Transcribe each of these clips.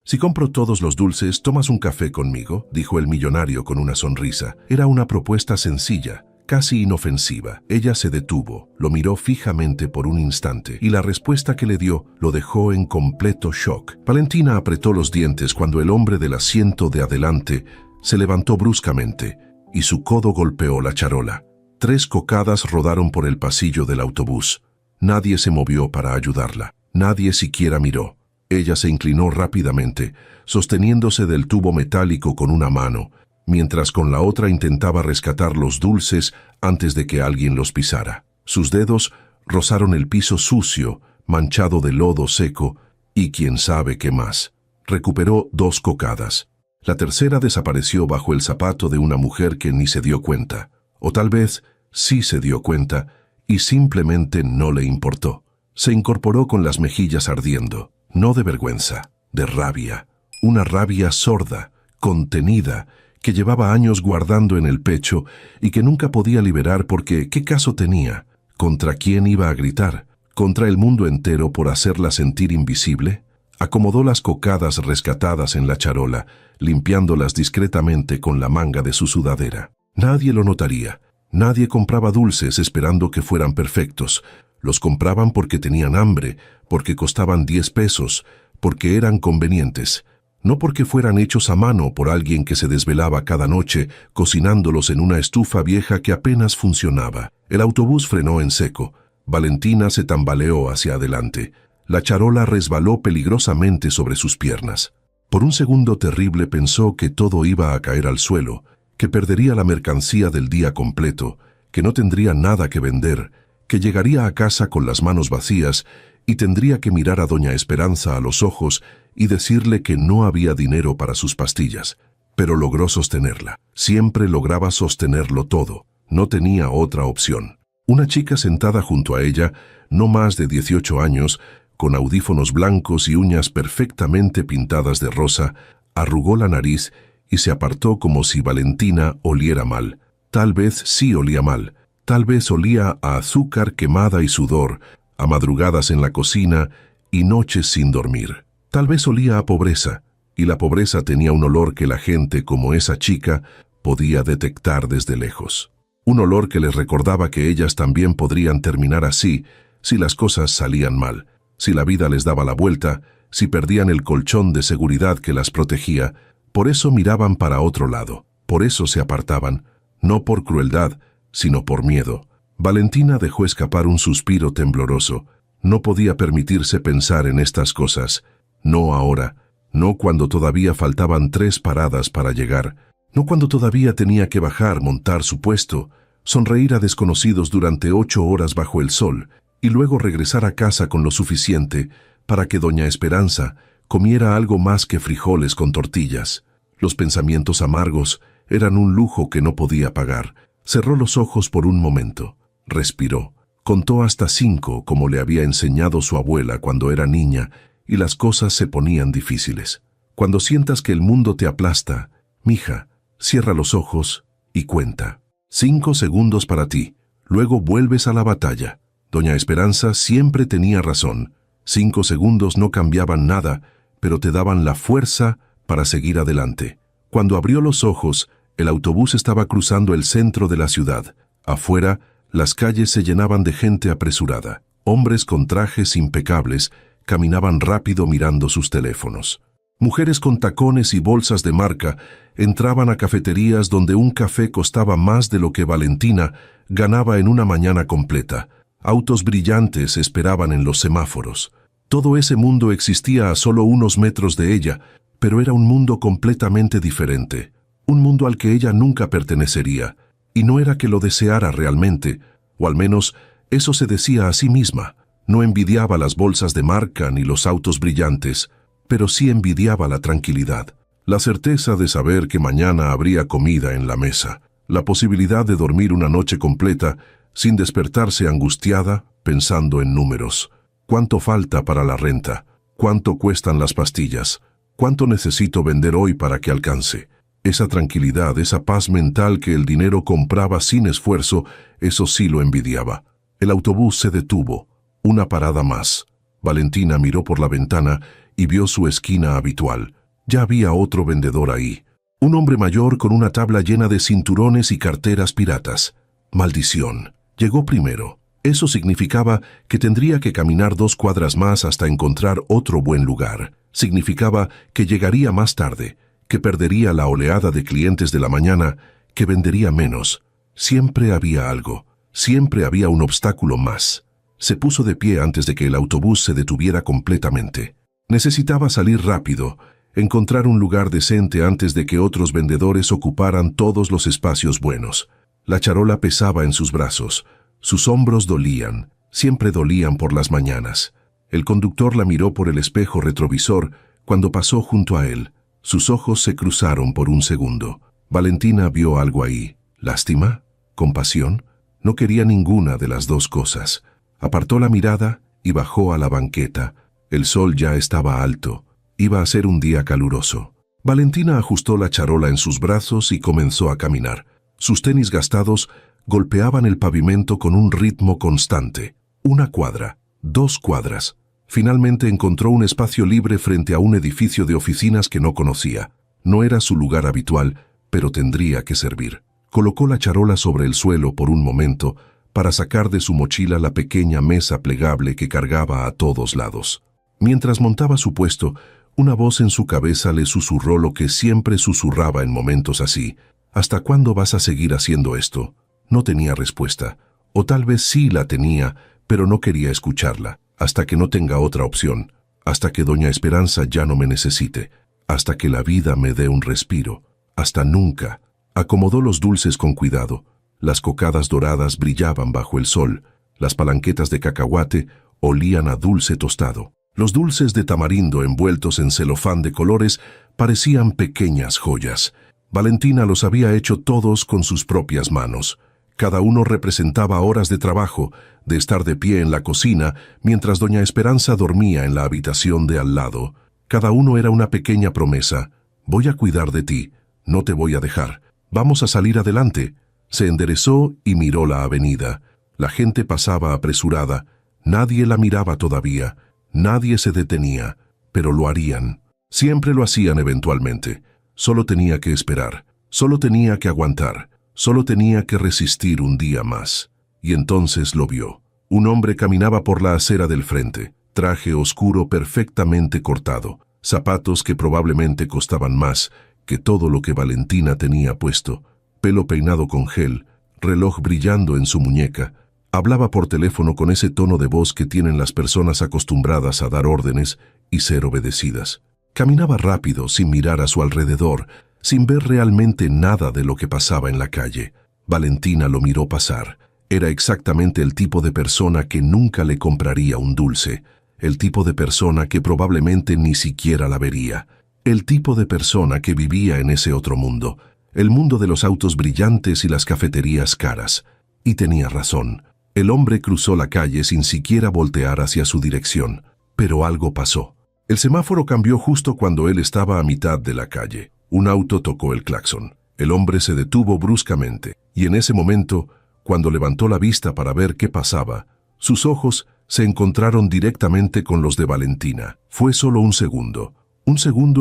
Si compro todos los dulces, ¿tomas un café conmigo?, dijo el millonario con una sonrisa. Era una propuesta sencilla, casi inofensiva. Ella se detuvo, lo miró fijamente por un instante, y la respuesta que le dio lo dejó en completo shock. Valentina apretó los dientes cuando el hombre del asiento de adelante se levantó bruscamente, y su codo golpeó la charola. 3 cocadas rodaron por el pasillo del autobús. Nadie se movió para ayudarla. Nadie siquiera miró. Ella se inclinó rápidamente, sosteniéndose del tubo metálico con una mano, mientras con la otra intentaba rescatar los dulces antes de que alguien los pisara. Sus dedos rozaron el piso sucio, manchado de lodo seco, y quién sabe qué más. Recuperó 2 cocadas. La tercera desapareció bajo el zapato de una mujer que ni se dio cuenta. O tal vez sí se dio cuenta y simplemente no le importó. Se incorporó con las mejillas ardiendo. No de vergüenza, de rabia. Una rabia sorda, contenida, que llevaba años guardando en el pecho y que nunca podía liberar porque ¿qué caso tenía? ¿Contra quién iba a gritar? ¿Contra el mundo entero por hacerla sentir invisible? Acomodó las cocadas rescatadas en la charola, limpiándolas discretamente con la manga de su sudadera. Nadie lo notaría. Nadie compraba dulces esperando que fueran perfectos. Los compraban porque tenían hambre, porque costaban 10 pesos, porque eran convenientes. No porque fueran hechos a mano por alguien que se desvelaba cada noche cocinándolos en una estufa vieja que apenas funcionaba. El autobús frenó en seco. Valentina se tambaleó hacia adelante. La charola resbaló peligrosamente sobre sus piernas. Por un segundo terrible pensó que todo iba a caer al suelo, que perdería la mercancía del día completo, que no tendría nada que vender, que llegaría a casa con las manos vacías y tendría que mirar a doña Esperanza a los ojos y decirle que no había dinero para sus pastillas. Pero logró sostenerla. Siempre lograba sostenerlo todo. No tenía otra opción. Una chica sentada junto a ella, no más de 18 años, con audífonos blancos y uñas perfectamente pintadas de rosa, arrugó la nariz y se apartó como si Valentina oliera mal. Tal vez sí olía mal. Tal vez olía a azúcar quemada y sudor, a madrugadas en la cocina y noches sin dormir. Tal vez olía a pobreza, y la pobreza tenía un olor que la gente como esa chica podía detectar desde lejos. Un olor que les recordaba que ellas también podrían terminar así si las cosas salían mal, si la vida les daba la vuelta, si perdían el colchón de seguridad que las protegía. Por eso miraban para otro lado, por eso se apartaban, no por crueldad, sino por miedo. Valentina dejó escapar un suspiro tembloroso. No podía permitirse pensar en estas cosas. No ahora, no cuando todavía faltaban 3 paradas para llegar, no cuando todavía tenía que bajar, montar su puesto, sonreír a desconocidos durante 8 horas bajo el sol y luego regresar a casa con lo suficiente para que doña Esperanza comiera algo más que frijoles con tortillas. Los pensamientos amargos eran un lujo que no podía pagar. Cerró los ojos por un momento, respiró, contó hasta 5 como le había enseñado su abuela cuando era niña y las cosas se ponían difíciles. Cuando sientas que el mundo te aplasta, mija, cierra los ojos y cuenta. 5 segundos para ti, luego vuelves a la batalla. Doña Esperanza siempre tenía razón. 5 segundos no cambiaban nada, pero te daban la fuerza para seguir adelante. Cuando abrió los ojos, el autobús estaba cruzando el centro de la ciudad. Afuera, las calles se llenaban de gente apresurada. Hombres con trajes impecables caminaban rápido mirando sus teléfonos. Mujeres con tacones y bolsas de marca entraban a cafeterías donde un café costaba más de lo que Valentina ganaba en una mañana completa. Autos brillantes esperaban en los semáforos. Todo ese mundo existía a solo unos metros de ella, pero era un mundo completamente diferente. Un mundo al que ella nunca pertenecería, y no era que lo deseara realmente, o al menos eso se decía a sí misma. No envidiaba las bolsas de marca ni los autos brillantes, pero sí envidiaba la tranquilidad, la certeza de saber que mañana habría comida en la mesa, la posibilidad de dormir una noche completa sin despertarse angustiada pensando en números. ¿Cuánto falta para la renta? ¿Cuánto cuestan las pastillas? ¿Cuánto necesito vender hoy para que alcance? Esa tranquilidad, esa paz mental que el dinero compraba sin esfuerzo, eso sí lo envidiaba. El autobús se detuvo. Una parada más. Valentina miró por la ventana y vio su esquina habitual. Ya había otro vendedor ahí. Un hombre mayor con una tabla llena de cinturones y carteras piratas. Maldición. Llegó primero. Eso significaba que tendría que caminar 2 cuadras más hasta encontrar otro buen lugar. Significaba que llegaría más tarde, que perdería la oleada de clientes de la mañana, que vendería menos. Siempre había algo. Siempre había un obstáculo más. Se puso de pie antes de que el autobús se detuviera completamente. Necesitaba salir rápido, encontrar un lugar decente antes de que otros vendedores ocuparan todos los espacios buenos. La charola pesaba en sus brazos. Sus hombros dolían, siempre dolían por las mañanas. El conductor la miró por el espejo retrovisor cuando pasó junto a él. Sus ojos se cruzaron por un segundo. Valentina vio algo ahí. ¿Lástima? ¿Compasión? No quería ninguna de las dos cosas. Apartó la mirada y bajó a la banqueta. El sol ya estaba alto. Iba a ser un día caluroso. Valentina ajustó la charola en sus brazos y comenzó a caminar. Sus tenis gastados golpeaban el pavimento con un ritmo constante. 1 cuadra, 2 cuadras. Finalmente encontró un espacio libre frente a un edificio de oficinas que no conocía. No era su lugar habitual, pero tendría que servir. Colocó la charola sobre el suelo por un momento para sacar de su mochila la pequeña mesa plegable que cargaba a todos lados. Mientras montaba su puesto, una voz en su cabeza le susurró lo que siempre susurraba en momentos así. ¿Hasta cuándo vas a seguir haciendo esto? No tenía respuesta. O tal vez sí la tenía, pero no quería escucharla. Hasta que no tenga otra opción. Hasta que doña Esperanza ya no me necesite. Hasta que la vida me dé un respiro. Hasta nunca. Acomodó los dulces con cuidado. Las cocadas doradas brillaban bajo el sol. Las palanquetas de cacahuate olían a dulce tostado. Los dulces de tamarindo envueltos en celofán de colores parecían pequeñas joyas. Valentina los había hecho todos con sus propias manos. Cada uno representaba horas de trabajo, de estar de pie en la cocina, mientras doña Esperanza dormía en la habitación de al lado. Cada uno era una pequeña promesa. Voy a cuidar de ti, no te voy a dejar. Vamos a salir adelante. Se enderezó y miró la avenida. La gente pasaba apresurada. Nadie la miraba todavía. Nadie se detenía, pero lo harían. Siempre lo hacían eventualmente. Solo tenía que esperar. Solo tenía que aguantar. Solo tenía que resistir un día más. Y entonces lo vio. Un hombre caminaba por la acera del frente. Traje oscuro perfectamente cortado. Zapatos que probablemente costaban más que todo lo que Valentina tenía puesto. Pelo peinado con gel. Reloj brillando en su muñeca. Hablaba por teléfono con ese tono de voz que tienen las personas acostumbradas a dar órdenes y ser obedecidas. Caminaba rápido, sin mirar a su alrededor, sin ver realmente nada de lo que pasaba en la calle. Valentina lo miró pasar. Era exactamente el tipo de persona que nunca le compraría un dulce. El tipo de persona que probablemente ni siquiera la vería. El tipo de persona que vivía en ese otro mundo. El mundo de los autos brillantes y las cafeterías caras. Y tenía razón. El hombre cruzó la calle sin siquiera voltear hacia su dirección. Pero algo pasó. El semáforo cambió justo cuando él estaba a mitad de la calle. Un auto tocó el claxon. El hombre se detuvo bruscamente, y en ese momento, cuando levantó la vista para ver qué pasaba, sus ojos se encontraron directamente con los de Valentina. Fue solo un segundo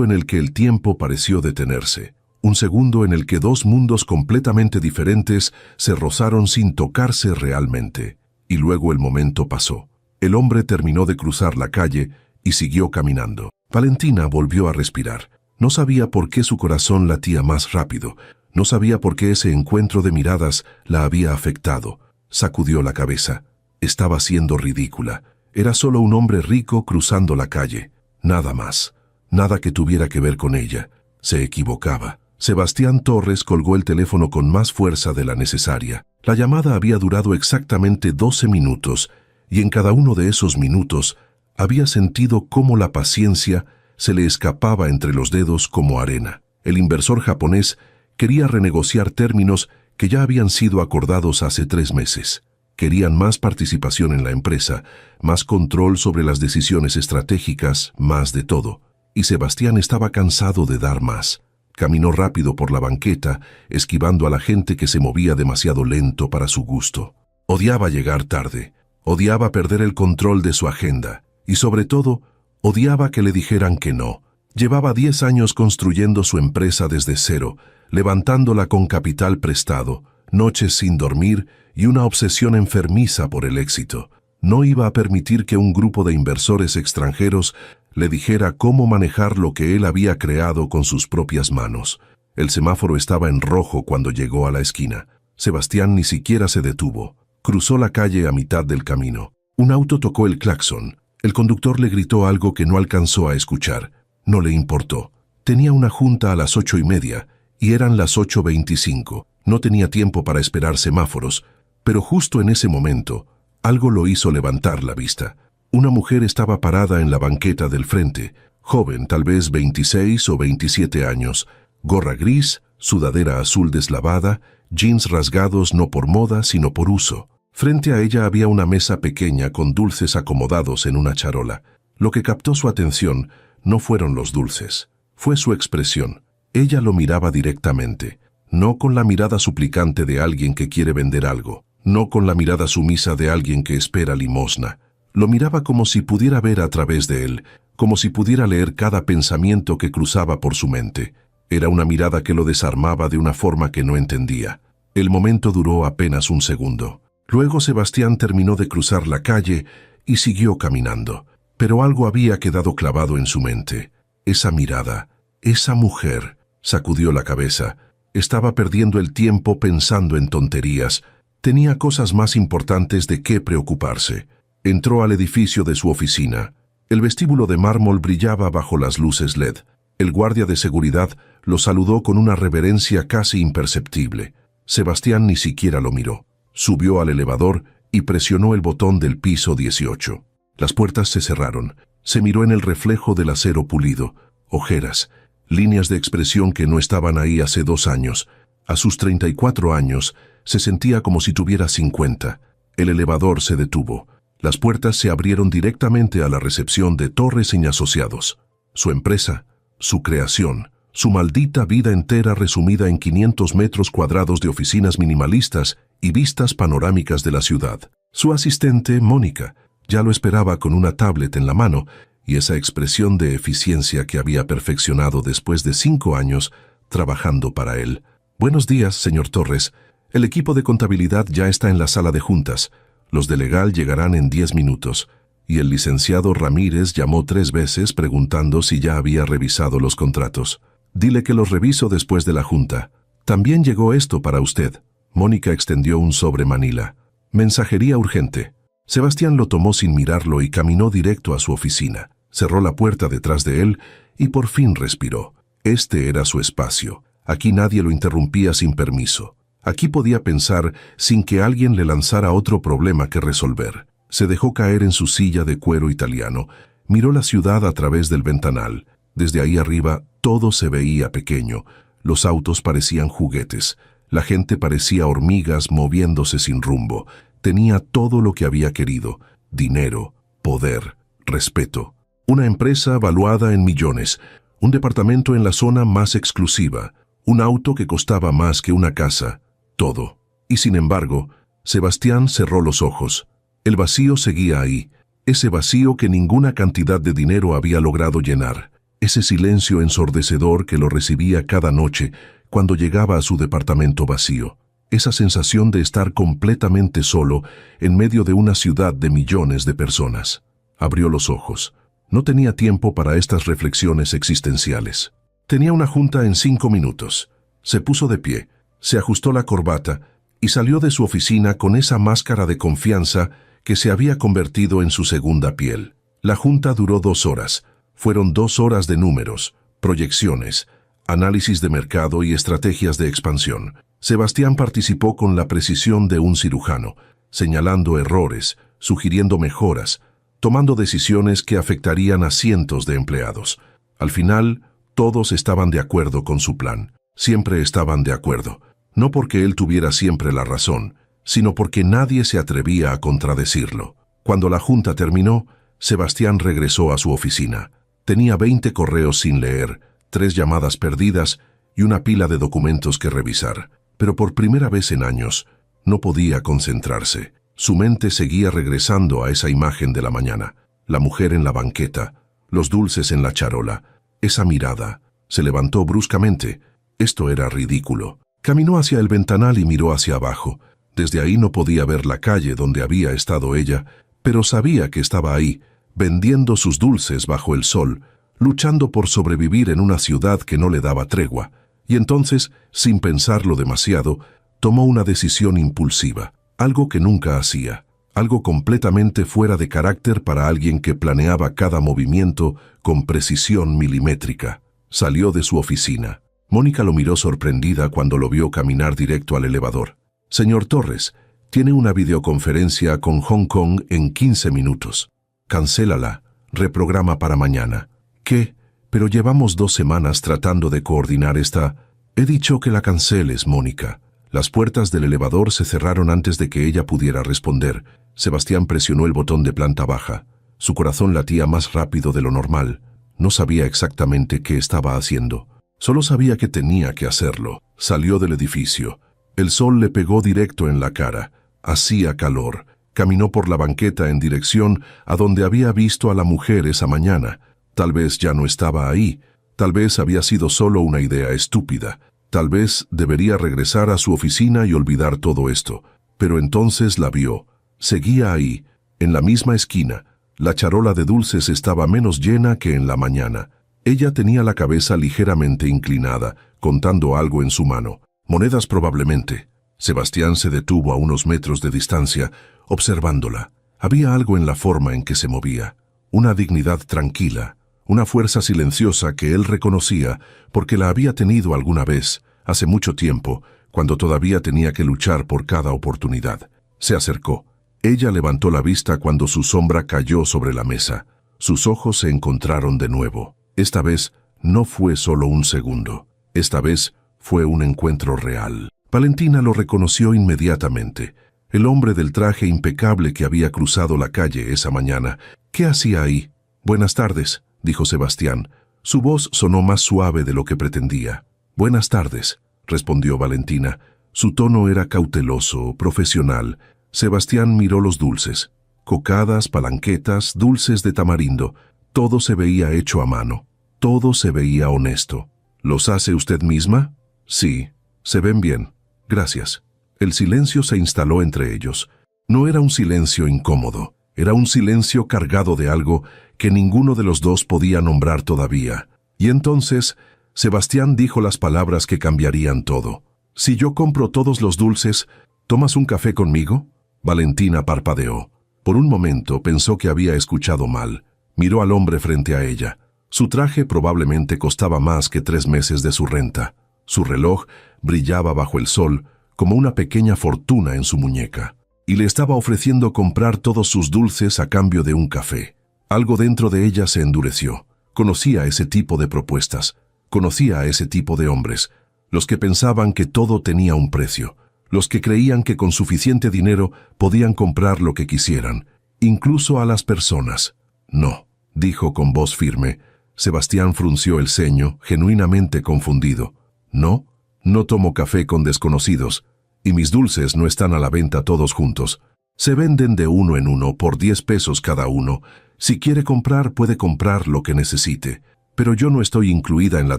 en el que el tiempo pareció detenerse. Un segundo en el que 2 mundos completamente diferentes se rozaron sin tocarse realmente. Y luego el momento pasó. El hombre terminó de cruzar la calle y siguió caminando. Valentina volvió a respirar. No sabía por qué su corazón latía más rápido. No sabía por qué ese encuentro de miradas la había afectado. Sacudió la cabeza. Estaba siendo ridícula. Era solo un hombre rico cruzando la calle. Nada más. Nada que tuviera que ver con ella. Se equivocaba. Sebastián Torres colgó el teléfono con más fuerza de la necesaria. La llamada había durado exactamente 12 minutos, y en cada uno de esos minutos había sentido cómo la paciencia se le escapaba entre los dedos como arena. El inversor japonés quería renegociar términos que ya habían sido acordados hace 3 meses. Querían más participación en la empresa, más control sobre las decisiones estratégicas, más de todo. Y Sebastián estaba cansado de dar más. Caminó rápido por la banqueta, esquivando a la gente que se movía demasiado lento para su gusto. Odiaba llegar tarde, odiaba perder el control de su agenda, y sobre todo, Odiaba que le dijeran que no. Llevaba 10 años construyendo su empresa desde cero, levantándola con capital prestado, noches sin dormir y una obsesión enfermiza por el éxito. No iba a permitir que un grupo de inversores extranjeros le dijera cómo manejar lo que él había creado con sus propias manos. El semáforo estaba en rojo cuando llegó a la esquina. Sebastián ni siquiera se detuvo. Cruzó la calle a mitad del camino. Un auto tocó el claxon. El conductor le gritó algo que no alcanzó a escuchar. No le importó. Tenía una junta a las 8:30 y eran las 8:25. No tenía tiempo para esperar semáforos, pero justo en ese momento, algo lo hizo levantar la vista. Una mujer estaba parada en la banqueta del frente, joven, tal vez 26 o 27 años, gorra gris, sudadera azul deslavada, jeans rasgados no por moda sino por uso. Frente a ella había una mesa pequeña con dulces acomodados en una charola. Lo que captó su atención no fueron los dulces, fue su expresión. Ella lo miraba directamente, no con la mirada suplicante de alguien que quiere vender algo, no con la mirada sumisa de alguien que espera limosna. Lo miraba como si pudiera ver a través de él, como si pudiera leer cada pensamiento que cruzaba por su mente. Era una mirada que lo desarmaba de una forma que no entendía. El momento duró apenas un segundo. Luego Sebastián terminó de cruzar la calle y siguió caminando. Pero algo había quedado clavado en su mente. Esa mirada, esa mujer, sacudió la cabeza. Estaba perdiendo el tiempo pensando en tonterías. Tenía cosas más importantes de qué preocuparse. Entró al edificio de su oficina. El vestíbulo de mármol brillaba bajo las luces LED. El guardia de seguridad lo saludó con una reverencia casi imperceptible. Sebastián ni siquiera lo miró. Subió al elevador y presionó el botón del piso 18. Las puertas se cerraron. Se miró en el reflejo del acero pulido. Ojeras, líneas de expresión que no estaban ahí hace 2 años. A sus 34 años, se sentía como si tuviera 50. El elevador se detuvo. Las puertas se abrieron directamente a la recepción de Torres y Asociados. Su empresa, su creación, su maldita vida entera resumida en 500 metros cuadrados de oficinas minimalistas y vistas panorámicas de la ciudad. Su asistente, Mónica, ya lo esperaba con una tablet en la mano y esa expresión de eficiencia que había perfeccionado después de 5 años trabajando para él. Buenos días, señor Torres. El equipo de contabilidad ya está en la sala de juntas. Los de legal llegarán en 10 minutos. Y el licenciado Ramírez llamó 3 veces preguntando si ya había revisado los contratos. Dile que los reviso después de la junta. También llegó esto para usted. Mónica extendió un sobre manila. Mensajería urgente. Sebastián lo tomó sin mirarlo y caminó directo a su oficina. Cerró la puerta detrás de él y por fin respiró. Este era su espacio. Aquí nadie lo interrumpía sin permiso. Aquí podía pensar sin que alguien le lanzara otro problema que resolver. Se dejó caer en su silla de cuero italiano. Miró la ciudad a través del ventanal. Desde ahí arriba todo se veía pequeño. Los autos parecían juguetes. La gente parecía hormigas moviéndose sin rumbo. Tenía todo lo que había querido. Dinero, poder, respeto. Una empresa valuada en millones. Un departamento en la zona más exclusiva. Un auto que costaba más que una casa. Todo. Y sin embargo, Sebastián cerró los ojos. El vacío seguía ahí. Ese vacío que ninguna cantidad de dinero había logrado llenar. Ese silencio ensordecedor que lo recibía cada noche cuando llegaba a su departamento vacío. Esa sensación de estar completamente solo en medio de una ciudad de millones de personas. Abrió los ojos. No tenía tiempo para estas reflexiones existenciales. Tenía una junta en 5 minutos. Se puso de pie, se ajustó la corbata y salió de su oficina con esa máscara de confianza que se había convertido en su segunda piel. La junta duró 2 horas. Fueron 2 horas de números, proyecciones, análisis de mercado y estrategias de expansión. Sebastián participó con la precisión de un cirujano, señalando errores, sugiriendo mejoras, tomando decisiones que afectarían a cientos de empleados. Al final, todos estaban de acuerdo con su plan. Siempre estaban de acuerdo. No porque él tuviera siempre la razón, sino porque nadie se atrevía a contradecirlo. Cuando la junta terminó, Sebastián regresó a su oficina. Tenía 20 correos sin leer, 3 llamadas perdidas y una pila de documentos que revisar. Pero por primera vez en años, no podía concentrarse. Su mente seguía regresando a esa imagen de la mañana. La mujer en la banqueta, los dulces en la charola, esa mirada. Se levantó bruscamente. Esto era ridículo. Caminó hacia el ventanal y miró hacia abajo. Desde ahí no podía ver la calle donde había estado ella, pero sabía que estaba ahí, vendiendo sus dulces bajo el sol, luchando por sobrevivir en una ciudad que no le daba tregua. Y entonces, sin pensarlo demasiado, tomó una decisión impulsiva, algo que nunca hacía, algo completamente fuera de carácter para alguien que planeaba cada movimiento con precisión milimétrica. Salió de su oficina. Mónica lo miró sorprendida cuando lo vio caminar directo al elevador. «Señor Torres, tiene una videoconferencia con Hong Kong en 15 minutos. Cancélala, reprograma para mañana». «¿Qué? Pero llevamos 2 semanas tratando de coordinar esta...» «He dicho que la canceles, Mónica». Las puertas del elevador se cerraron antes de que ella pudiera responder. Sebastián presionó el botón de planta baja. Su corazón latía más rápido de lo normal. No sabía exactamente qué estaba haciendo. Solo sabía que tenía que hacerlo. Salió del edificio. El sol le pegó directo en la cara. Hacía calor. Caminó por la banqueta en dirección a donde había visto a la mujer esa mañana. Tal vez ya no estaba ahí. Tal vez había sido solo una idea estúpida. Tal vez debería regresar a su oficina y olvidar todo esto. Pero entonces la vio. Seguía ahí, en la misma esquina. La charola de dulces estaba menos llena que en la mañana. Ella tenía la cabeza ligeramente inclinada, contando algo en su mano. Monedas probablemente. Sebastián se detuvo a unos metros de distancia, observándola. Había algo en la forma en que se movía. Una dignidad tranquila. Una fuerza silenciosa que él reconocía porque la había tenido alguna vez, hace mucho tiempo, cuando todavía tenía que luchar por cada oportunidad. Se acercó. Ella levantó la vista cuando su sombra cayó sobre la mesa. Sus ojos se encontraron de nuevo. Esta vez no fue solo un segundo. Esta vez fue un encuentro real. Valentina lo reconoció inmediatamente. El hombre del traje impecable que había cruzado la calle esa mañana. ¿Qué hacía ahí? «Buenas tardes», dijo Sebastián. Su voz sonó más suave de lo que pretendía. «Buenas tardes», respondió Valentina. Su tono era cauteloso, profesional. Sebastián miró los dulces. Cocadas, palanquetas, dulces de tamarindo. Todo se veía hecho a mano. Todo se veía honesto. «¿Los hace usted misma?» «Sí, se ven bien. Gracias». El silencio se instaló entre ellos. No era un silencio incómodo. Era un silencio cargado de algo que ninguno de los dos podía nombrar todavía. Y entonces, Sebastián dijo las palabras que cambiarían todo. «Si yo compro todos los dulces, ¿tomas un café conmigo?» Valentina parpadeó. Por un momento pensó que había escuchado mal. Miró al hombre frente a ella. Su traje probablemente costaba más que 3 meses de su renta. Su reloj brillaba bajo el sol como una pequeña fortuna en su muñeca. Y le estaba ofreciendo comprar todos sus dulces a cambio de un café. Algo dentro de ella se endureció. Conocía ese tipo de propuestas. Conocía a ese tipo de hombres. Los que pensaban que todo tenía un precio. Los que creían que con suficiente dinero podían comprar lo que quisieran. Incluso a las personas. «No», dijo con voz firme. Sebastián frunció el ceño, genuinamente confundido. «No, no tomo café con desconocidos. Y mis dulces no están a la venta todos juntos. Se venden de uno en uno por 10 pesos cada uno. Si quiere comprar, puede comprar lo que necesite. Pero yo no estoy incluida en la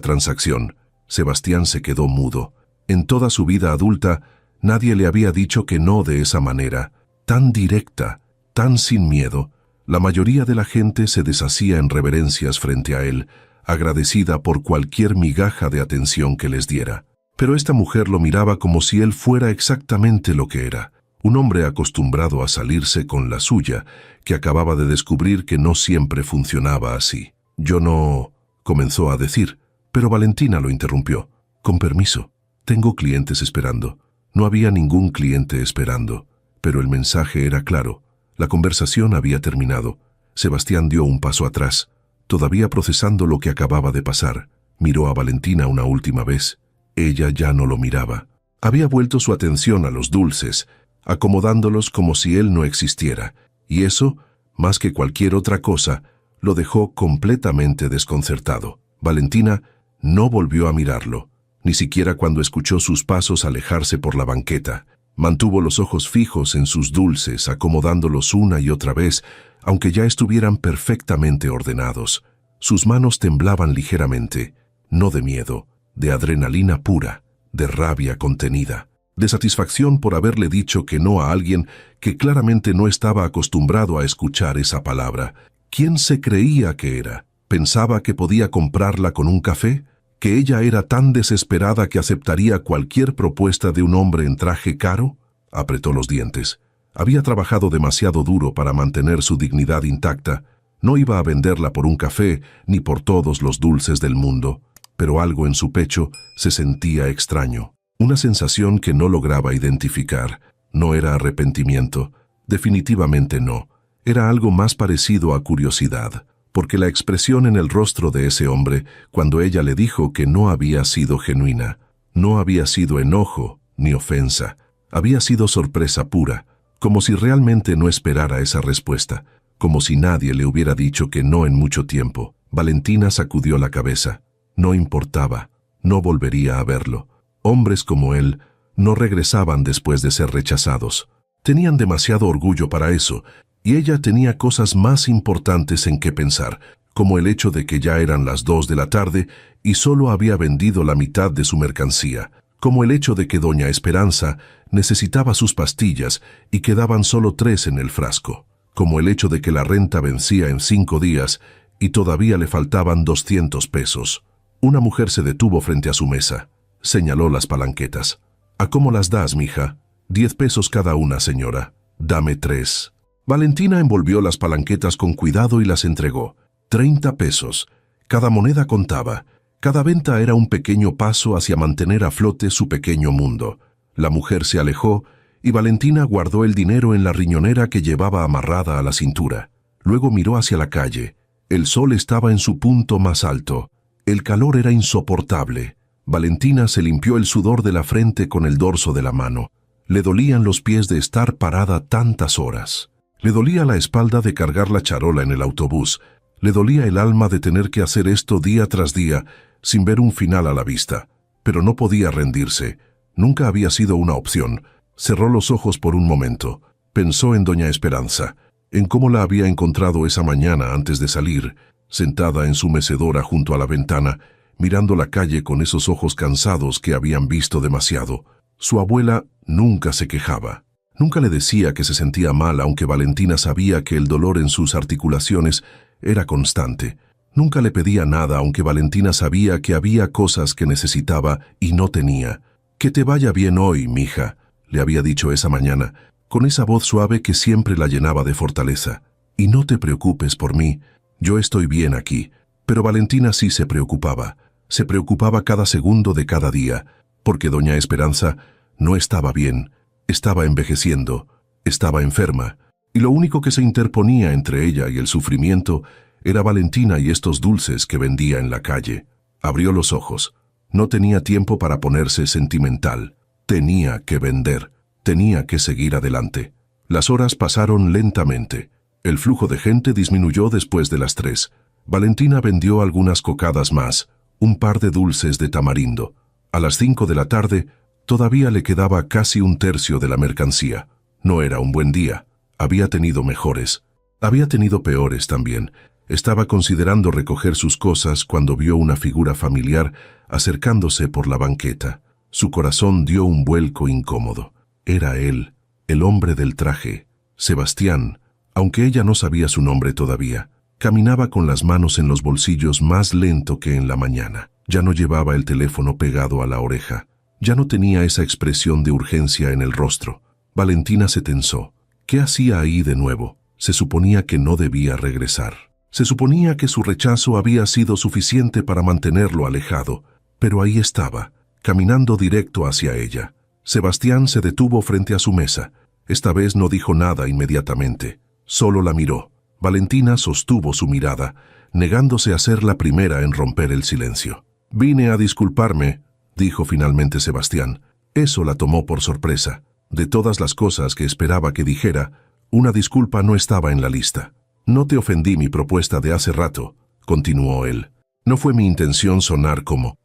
transacción». Sebastián se quedó mudo. En toda su vida adulta, nadie le había dicho que no de esa manera, tan directa, tan sin miedo. La mayoría de la gente se deshacía en reverencias frente a él, agradecida por cualquier migaja de atención que les diera. Pero esta mujer lo miraba como si él fuera exactamente lo que era, un hombre acostumbrado a salirse con la suya, que acababa de descubrir que no siempre funcionaba así. «Yo no», comenzó a decir, pero Valentina lo interrumpió. «Con permiso, tengo clientes esperando». No había ningún cliente esperando, pero el mensaje era claro. La conversación había terminado. Sebastián dio un paso atrás, todavía procesando lo que acababa de pasar. Miró a Valentina una última vez. Ella ya no lo miraba. Había vuelto su atención a los dulces, acomodándolos como si él no existiera, y eso, más que cualquier otra cosa, lo dejó completamente desconcertado. Valentina no volvió a mirarlo, ni siquiera cuando escuchó sus pasos alejarse por la banqueta. Mantuvo los ojos fijos en sus dulces, acomodándolos una y otra vez, aunque ya estuvieran perfectamente ordenados. Sus manos temblaban ligeramente, no de miedo, de adrenalina pura, de rabia contenida, de satisfacción por haberle dicho que no a alguien que claramente no estaba acostumbrado a escuchar esa palabra. ¿Quién se creía que era? ¿Pensaba que podía comprarla con un café? ¿Que ella era tan desesperada que aceptaría cualquier propuesta de un hombre en traje caro? Apretó los dientes. Había trabajado demasiado duro para mantener su dignidad intacta. No iba a venderla por un café ni por todos los dulces del mundo. Pero algo en su pecho se sentía extraño. Una sensación que no lograba identificar. No era arrepentimiento. Definitivamente no. Era algo más parecido a curiosidad, porque la expresión en el rostro de ese hombre, cuando ella le dijo que no había sido genuina, no había sido enojo ni ofensa, había sido sorpresa pura, como si realmente no esperara esa respuesta, como si nadie le hubiera dicho que no en mucho tiempo. Valentina sacudió la cabeza. No importaba, no volvería a verlo. Hombres como él no regresaban después de ser rechazados. Tenían demasiado orgullo para eso, y ella tenía cosas más importantes en que pensar, como el hecho de que ya eran las 2 de la tarde y solo había vendido la mitad de su mercancía, como el hecho de que doña Esperanza necesitaba sus pastillas y quedaban solo 3 en el frasco, como el hecho de que la renta vencía en 5 días y todavía le faltaban 200 pesos. Una mujer se detuvo frente a su mesa. Señaló las palanquetas. ¿A cómo las das, mija? 10 pesos cada una, señora. Dame 3. Valentina envolvió las palanquetas con cuidado y las entregó. 30 pesos. Cada moneda contaba. Cada venta era un pequeño paso hacia mantener a flote su pequeño mundo. La mujer se alejó y Valentina guardó el dinero en la riñonera que llevaba amarrada a la cintura. Luego miró hacia la calle. El sol estaba en su punto más alto. El calor era insoportable. Valentina se limpió el sudor de la frente con el dorso de la mano. Le dolían los pies de estar parada tantas horas. Le dolía la espalda de cargar la charola en el autobús. Le dolía el alma de tener que hacer esto día tras día, sin ver un final a la vista. Pero no podía rendirse. Nunca había sido una opción. Cerró los ojos por un momento. Pensó en doña Esperanza, en cómo la había encontrado esa mañana antes de salir, sentada en su mecedora junto a la ventana, mirando la calle con esos ojos cansados que habían visto demasiado. Su abuela nunca se quejaba. Nunca le decía que se sentía mal, aunque Valentina sabía que el dolor en sus articulaciones era constante. Nunca le pedía nada, aunque Valentina sabía que había cosas que necesitaba y no tenía. «Que te vaya bien hoy, mija», le había dicho esa mañana, con esa voz suave que siempre la llenaba de fortaleza. «Y no te preocupes por mí, yo estoy bien aquí». Pero Valentina sí se preocupaba. Se preocupaba cada segundo de cada día, porque doña Esperanza no estaba bien, estaba envejeciendo, estaba enferma, y lo único que se interponía entre ella y el sufrimiento era Valentina y estos dulces que vendía en la calle. Abrió los ojos. No tenía tiempo para ponerse sentimental. Tenía que vender, tenía que seguir adelante. Las horas pasaron lentamente. El flujo de gente disminuyó después de las 3. Valentina vendió algunas cocadas más, un par de dulces de tamarindo. A las 5 de la tarde, todavía le quedaba casi un tercio de la mercancía. No era un buen día. Había tenido mejores. Había tenido peores también. Estaba considerando recoger sus cosas cuando vio una figura familiar acercándose por la banqueta. Su corazón dio un vuelco incómodo. Era él, el hombre del traje, Sebastián, aunque ella no sabía su nombre todavía. Caminaba con las manos en los bolsillos más lento que en la mañana. Ya no llevaba el teléfono pegado a la oreja. Ya no tenía esa expresión de urgencia en el rostro. Valentina se tensó. ¿Qué hacía ahí de nuevo? Se suponía que no debía regresar. Se suponía que su rechazo había sido suficiente para mantenerlo alejado, pero ahí estaba, caminando directo hacia ella. Sebastián se detuvo frente a su mesa. Esta vez no dijo nada inmediatamente. Solo la miró. Valentina sostuvo su mirada, negándose a ser la primera en romper el silencio. «Vine a disculparme», dijo finalmente Sebastián. Eso la tomó por sorpresa. De todas las cosas que esperaba que dijera, una disculpa no estaba en la lista. «No te ofendí mi propuesta de hace rato», continuó él. «No fue mi intención sonar como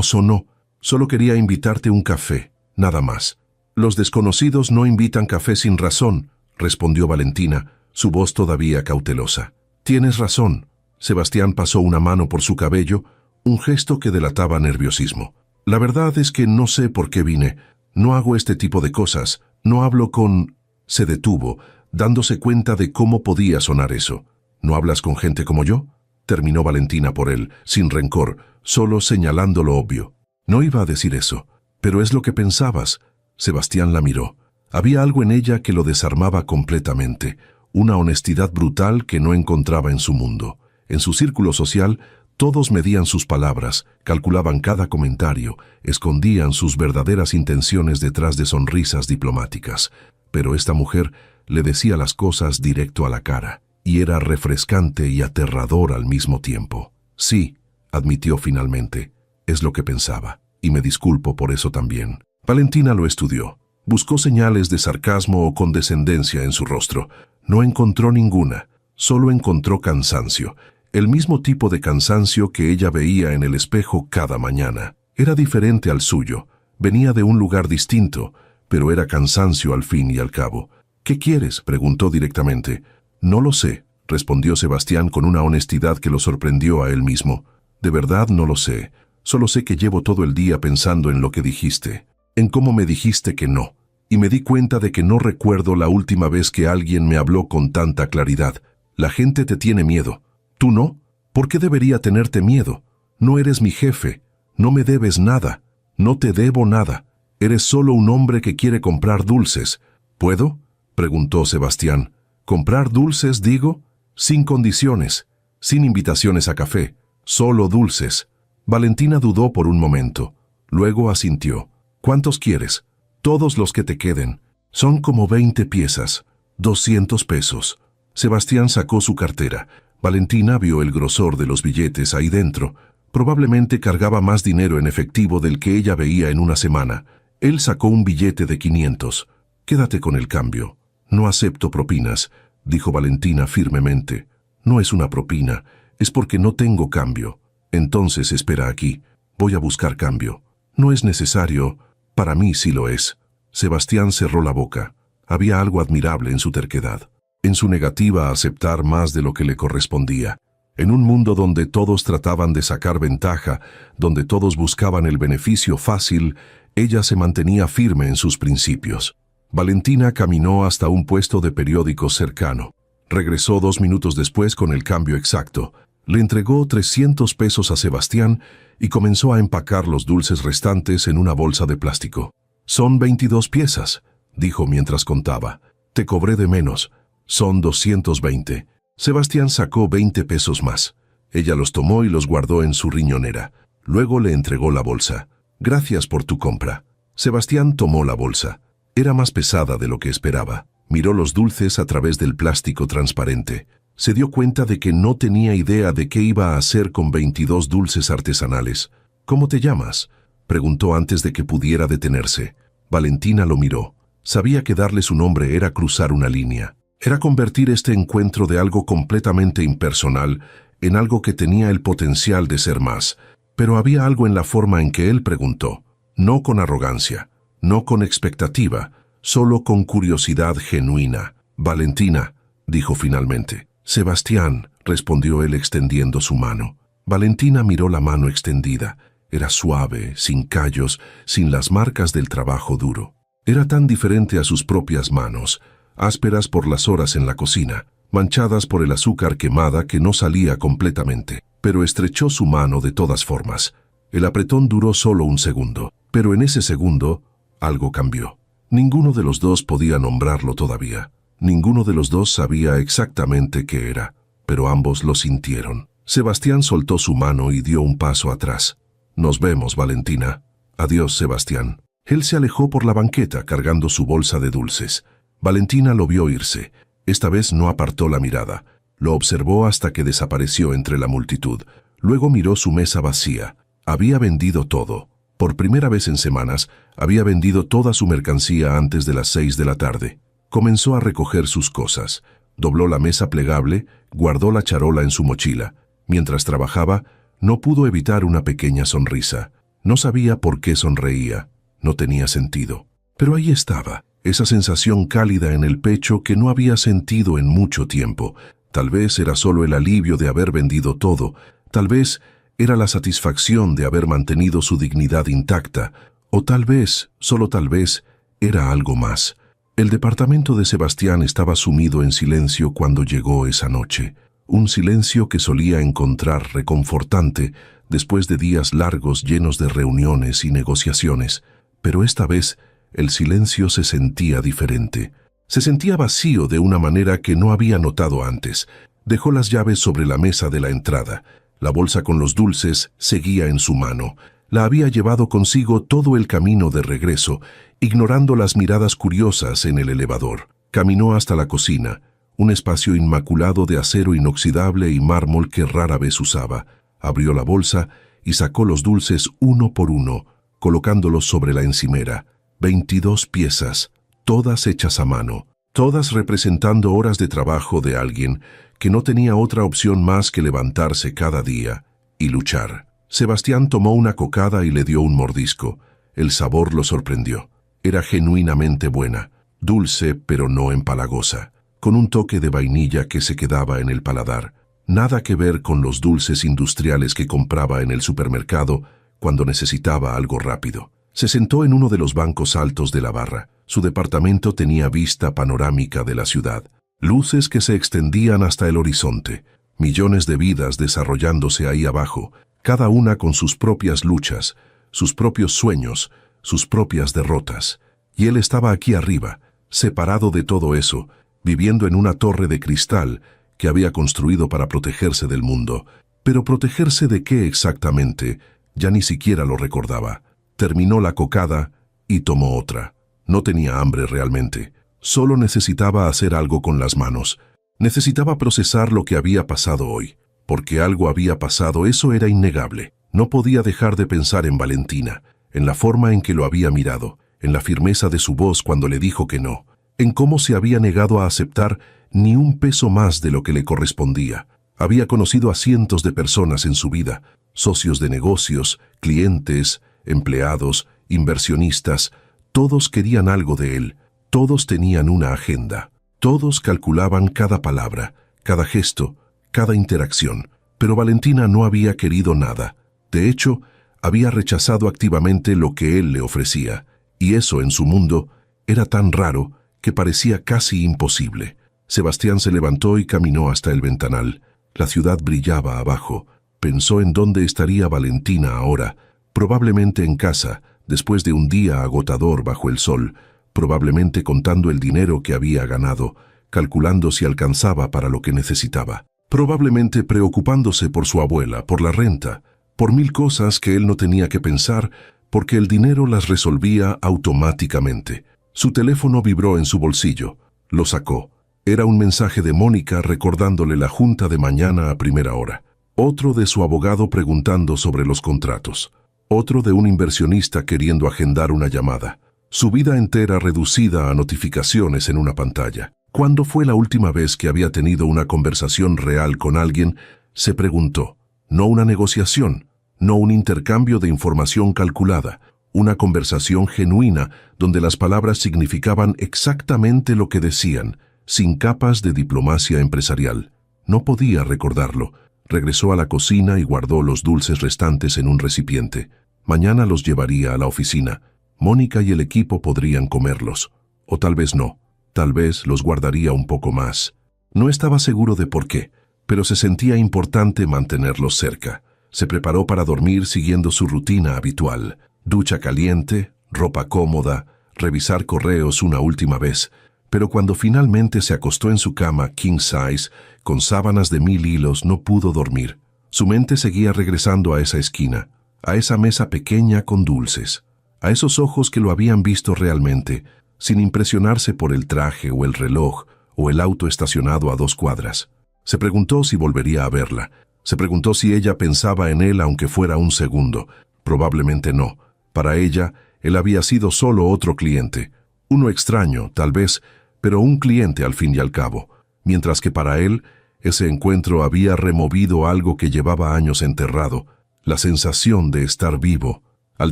sonó. Solo quería invitarte un café, nada más». «Los desconocidos no invitan café sin razón», respondió Valentina, su voz todavía cautelosa. «Tienes razón. Sebastián pasó una mano por su cabello, un gesto que delataba nerviosismo. La verdad es que no sé por qué vine. No hago este tipo de cosas. No hablo con... Se detuvo, dándose cuenta de cómo podía sonar eso. ¿No hablas con gente como yo? Terminó Valentina por él, sin rencor, solo señalando lo obvio. No iba a decir eso, pero es lo que pensabas. Sebastián la miró. Había algo en ella que lo desarmaba completamente, una honestidad brutal que no encontraba en su mundo. En su círculo social, todos medían sus palabras, calculaban cada comentario, escondían sus verdaderas intenciones detrás de sonrisas diplomáticas. Pero esta mujer le decía las cosas directo a la cara, y era refrescante y aterrador al mismo tiempo. Sí, admitió finalmente, es lo que pensaba, y me disculpo por eso también. Valentina lo estudió. Buscó señales de sarcasmo o condescendencia en su rostro. No encontró ninguna, solo encontró cansancio, el mismo tipo de cansancio que ella veía en el espejo cada mañana. Era diferente al suyo, venía de un lugar distinto, pero era cansancio al fin y al cabo. ¿Qué quieres?, preguntó directamente. No lo sé, respondió Sebastián con una honestidad que lo sorprendió a él mismo. De verdad no lo sé, solo sé que llevo todo el día pensando en lo que dijiste, en cómo me dijiste que no, y me di cuenta de que no recuerdo la última vez que alguien me habló con tanta claridad. La gente te tiene miedo. ¿Tú no? ¿Por qué debería tenerte miedo? No eres mi jefe, no me debes nada, no te debo nada. Eres solo un hombre que quiere comprar dulces. ¿Puedo?, preguntó Sebastián. ¿Comprar dulces, digo? Sin condiciones, sin invitaciones a café, solo dulces. Valentina dudó por un momento, luego asintió. ¿Cuántos quieres? Todos los que te queden. Son como 20 piezas, 200 pesos. Sebastián sacó su cartera. Valentina vio el grosor de los billetes ahí dentro. Probablemente cargaba más dinero en efectivo del que ella veía en una semana. Él sacó un billete de 500. Quédate con el cambio. No acepto propinas, dijo Valentina firmemente. No es una propina, es porque no tengo cambio. Entonces espera aquí, voy a buscar cambio. No es necesario, para mí sí lo es. Sebastián cerró la boca. Había algo admirable en su terquedad, en su negativa a aceptar más de lo que le correspondía. En un mundo donde todos trataban de sacar ventaja, donde todos buscaban el beneficio fácil, ella se mantenía firme en sus principios. Valentina caminó hasta un puesto de periódicos cercano. Regresó 2 minutos después con el cambio exacto. Le entregó 300 pesos a Sebastián y comenzó a empacar los dulces restantes en una bolsa de plástico. Son 22 piezas, dijo mientras contaba. Te cobré de menos. Son 220. Sebastián sacó 20 pesos más. Ella los tomó y los guardó en su riñonera. Luego le entregó la bolsa. Gracias por tu compra. Sebastián tomó la bolsa. Era más pesada de lo que esperaba. Miró los dulces a través del plástico transparente. Se dio cuenta de que no tenía idea de qué iba a hacer con 22 dulces artesanales. ¿Cómo te llamas?, preguntó antes de que pudiera detenerse. Valentina lo miró. Sabía que darle su nombre era cruzar una línea. Era convertir este encuentro de algo completamente impersonal en algo que tenía el potencial de ser más. Pero había algo en la forma en que él preguntó. No con arrogancia, no con expectativa, solo con curiosidad genuina. Valentina, dijo finalmente. Sebastián, respondió él extendiendo su mano. Valentina miró la mano extendida. Era suave, sin callos, sin las marcas del trabajo duro. Era tan diferente a sus propias manos, ásperas por las horas en la cocina, manchadas por el azúcar quemada que no salía completamente. Pero estrechó su mano de todas formas. El apretón duró solo un segundo, pero en ese segundo algo cambió. Ninguno de los dos podía nombrarlo todavía. Ninguno de los dos sabía exactamente qué era, pero ambos lo sintieron. Sebastián soltó su mano y dio un paso atrás. Nos vemos, Valentina. Adiós, Sebastián. Él se alejó por la banqueta cargando su bolsa de dulces. Valentina lo vio irse. Esta vez no apartó la mirada. Lo observó hasta que desapareció entre la multitud. Luego miró su mesa vacía. Había vendido todo. Por primera vez en semanas, había vendido toda su mercancía antes de las 6 de la tarde. Comenzó a recoger sus cosas. Dobló la mesa plegable, guardó la charola en su mochila. Mientras trabajaba, no pudo evitar una pequeña sonrisa. No sabía por qué sonreía. No tenía sentido. Pero ahí estaba, esa sensación cálida en el pecho que no había sentido en mucho tiempo. Tal vez era solo el alivio de haber vendido todo, tal vez era la satisfacción de haber mantenido su dignidad intacta, o tal vez, solo tal vez, era algo más. El departamento de Sebastián estaba sumido en silencio cuando llegó esa noche, un silencio que solía encontrar reconfortante después de días largos llenos de reuniones y negociaciones, pero esta vez el silencio se sentía diferente. Se sentía vacío de una manera que no había notado antes. Dejó las llaves sobre la mesa de la entrada. La bolsa con los dulces seguía en su mano. La había llevado consigo todo el camino de regreso, ignorando las miradas curiosas en el elevador. Caminó hasta la cocina, un espacio inmaculado de acero inoxidable y mármol que rara vez usaba. Abrió la bolsa y sacó los dulces uno por uno, colocándolos sobre la encimera. 22 piezas, todas hechas a mano, todas representando horas de trabajo de alguien que no tenía otra opción más que levantarse cada día y luchar. Sebastián tomó una cocada y le dio un mordisco. El sabor lo sorprendió. Era genuinamente buena, dulce pero no empalagosa, con un toque de vainilla que se quedaba en el paladar. Nada que ver con los dulces industriales que compraba en el supermercado cuando necesitaba algo rápido. Se sentó en uno de los bancos altos de la barra. Su departamento tenía vista panorámica de la ciudad. Luces que se extendían hasta el horizonte. Millones de vidas desarrollándose ahí abajo, cada una con sus propias luchas, sus propios sueños, sus propias derrotas. Y él estaba aquí arriba, separado de todo eso, viviendo en una torre de cristal que había construido para protegerse del mundo. Pero ¿protegerse de qué exactamente? Ya ni siquiera lo recordaba. Terminó la cocada y tomó otra. No tenía hambre realmente. Solo necesitaba hacer algo con las manos. Necesitaba procesar lo que había pasado hoy. Porque algo había pasado, eso era innegable. No podía dejar de pensar en Valentina, en la forma en que lo había mirado, en la firmeza de su voz cuando le dijo que no, en cómo se había negado a aceptar ni un peso más de lo que le correspondía. Había conocido a cientos de personas en su vida, socios de negocios, clientes, empleados, inversionistas. Todos querían algo de él, todos tenían una agenda, todos calculaban cada palabra, cada gesto, cada interacción. Pero Valentina no había querido nada. De hecho, había rechazado activamente lo que él le ofrecía, y eso en su mundo era tan raro que parecía casi imposible. Sebastián se levantó y caminó hasta el ventanal. La ciudad brillaba abajo. Pensó en dónde estaría Valentina ahora, probablemente en casa, después de un día agotador bajo el sol, probablemente contando el dinero que había ganado, calculando si alcanzaba para lo que necesitaba, probablemente preocupándose por su abuela, por la renta, por mil cosas que él no tenía que pensar, porque el dinero las resolvía automáticamente. Su teléfono vibró en su bolsillo. Lo sacó. Era un mensaje de Mónica recordándole la junta de mañana a primera hora. Otro de su abogado preguntando sobre los contratos. Otro de un inversionista queriendo agendar una llamada. Su vida entera reducida a notificaciones en una pantalla. ¿Cuándo fue la última vez que había tenido una conversación real con alguien? Se preguntó. No una negociación, no un intercambio de información calculada, una conversación genuina donde las palabras significaban exactamente lo que decían, sin capas de diplomacia empresarial. No podía recordarlo. Regresó a la cocina y guardó los dulces restantes en un recipiente. Mañana los llevaría a la oficina. Mónica y el equipo podrían comerlos. O tal vez no. Tal vez los guardaría un poco más. No estaba seguro de por qué, pero se sentía importante mantenerlos cerca. Se preparó para dormir siguiendo su rutina habitual. Ducha caliente, ropa cómoda, revisar correos una última vez. Pero cuando finalmente se acostó en su cama king size, con sábanas de 1000 hilos, no pudo dormir. Su mente seguía regresando a esa esquina, a esa mesa pequeña con dulces, a esos ojos que lo habían visto realmente, sin impresionarse por el traje o el reloj o el auto estacionado a 2 cuadras. Se preguntó si volvería a verla. Se preguntó si ella pensaba en él aunque fuera un segundo. Probablemente no. Para ella, él había sido solo otro cliente. Uno extraño, tal vez, pero un cliente al fin y al cabo. Mientras que para él, ese encuentro había removido algo que llevaba años enterrado, la sensación de estar vivo. Al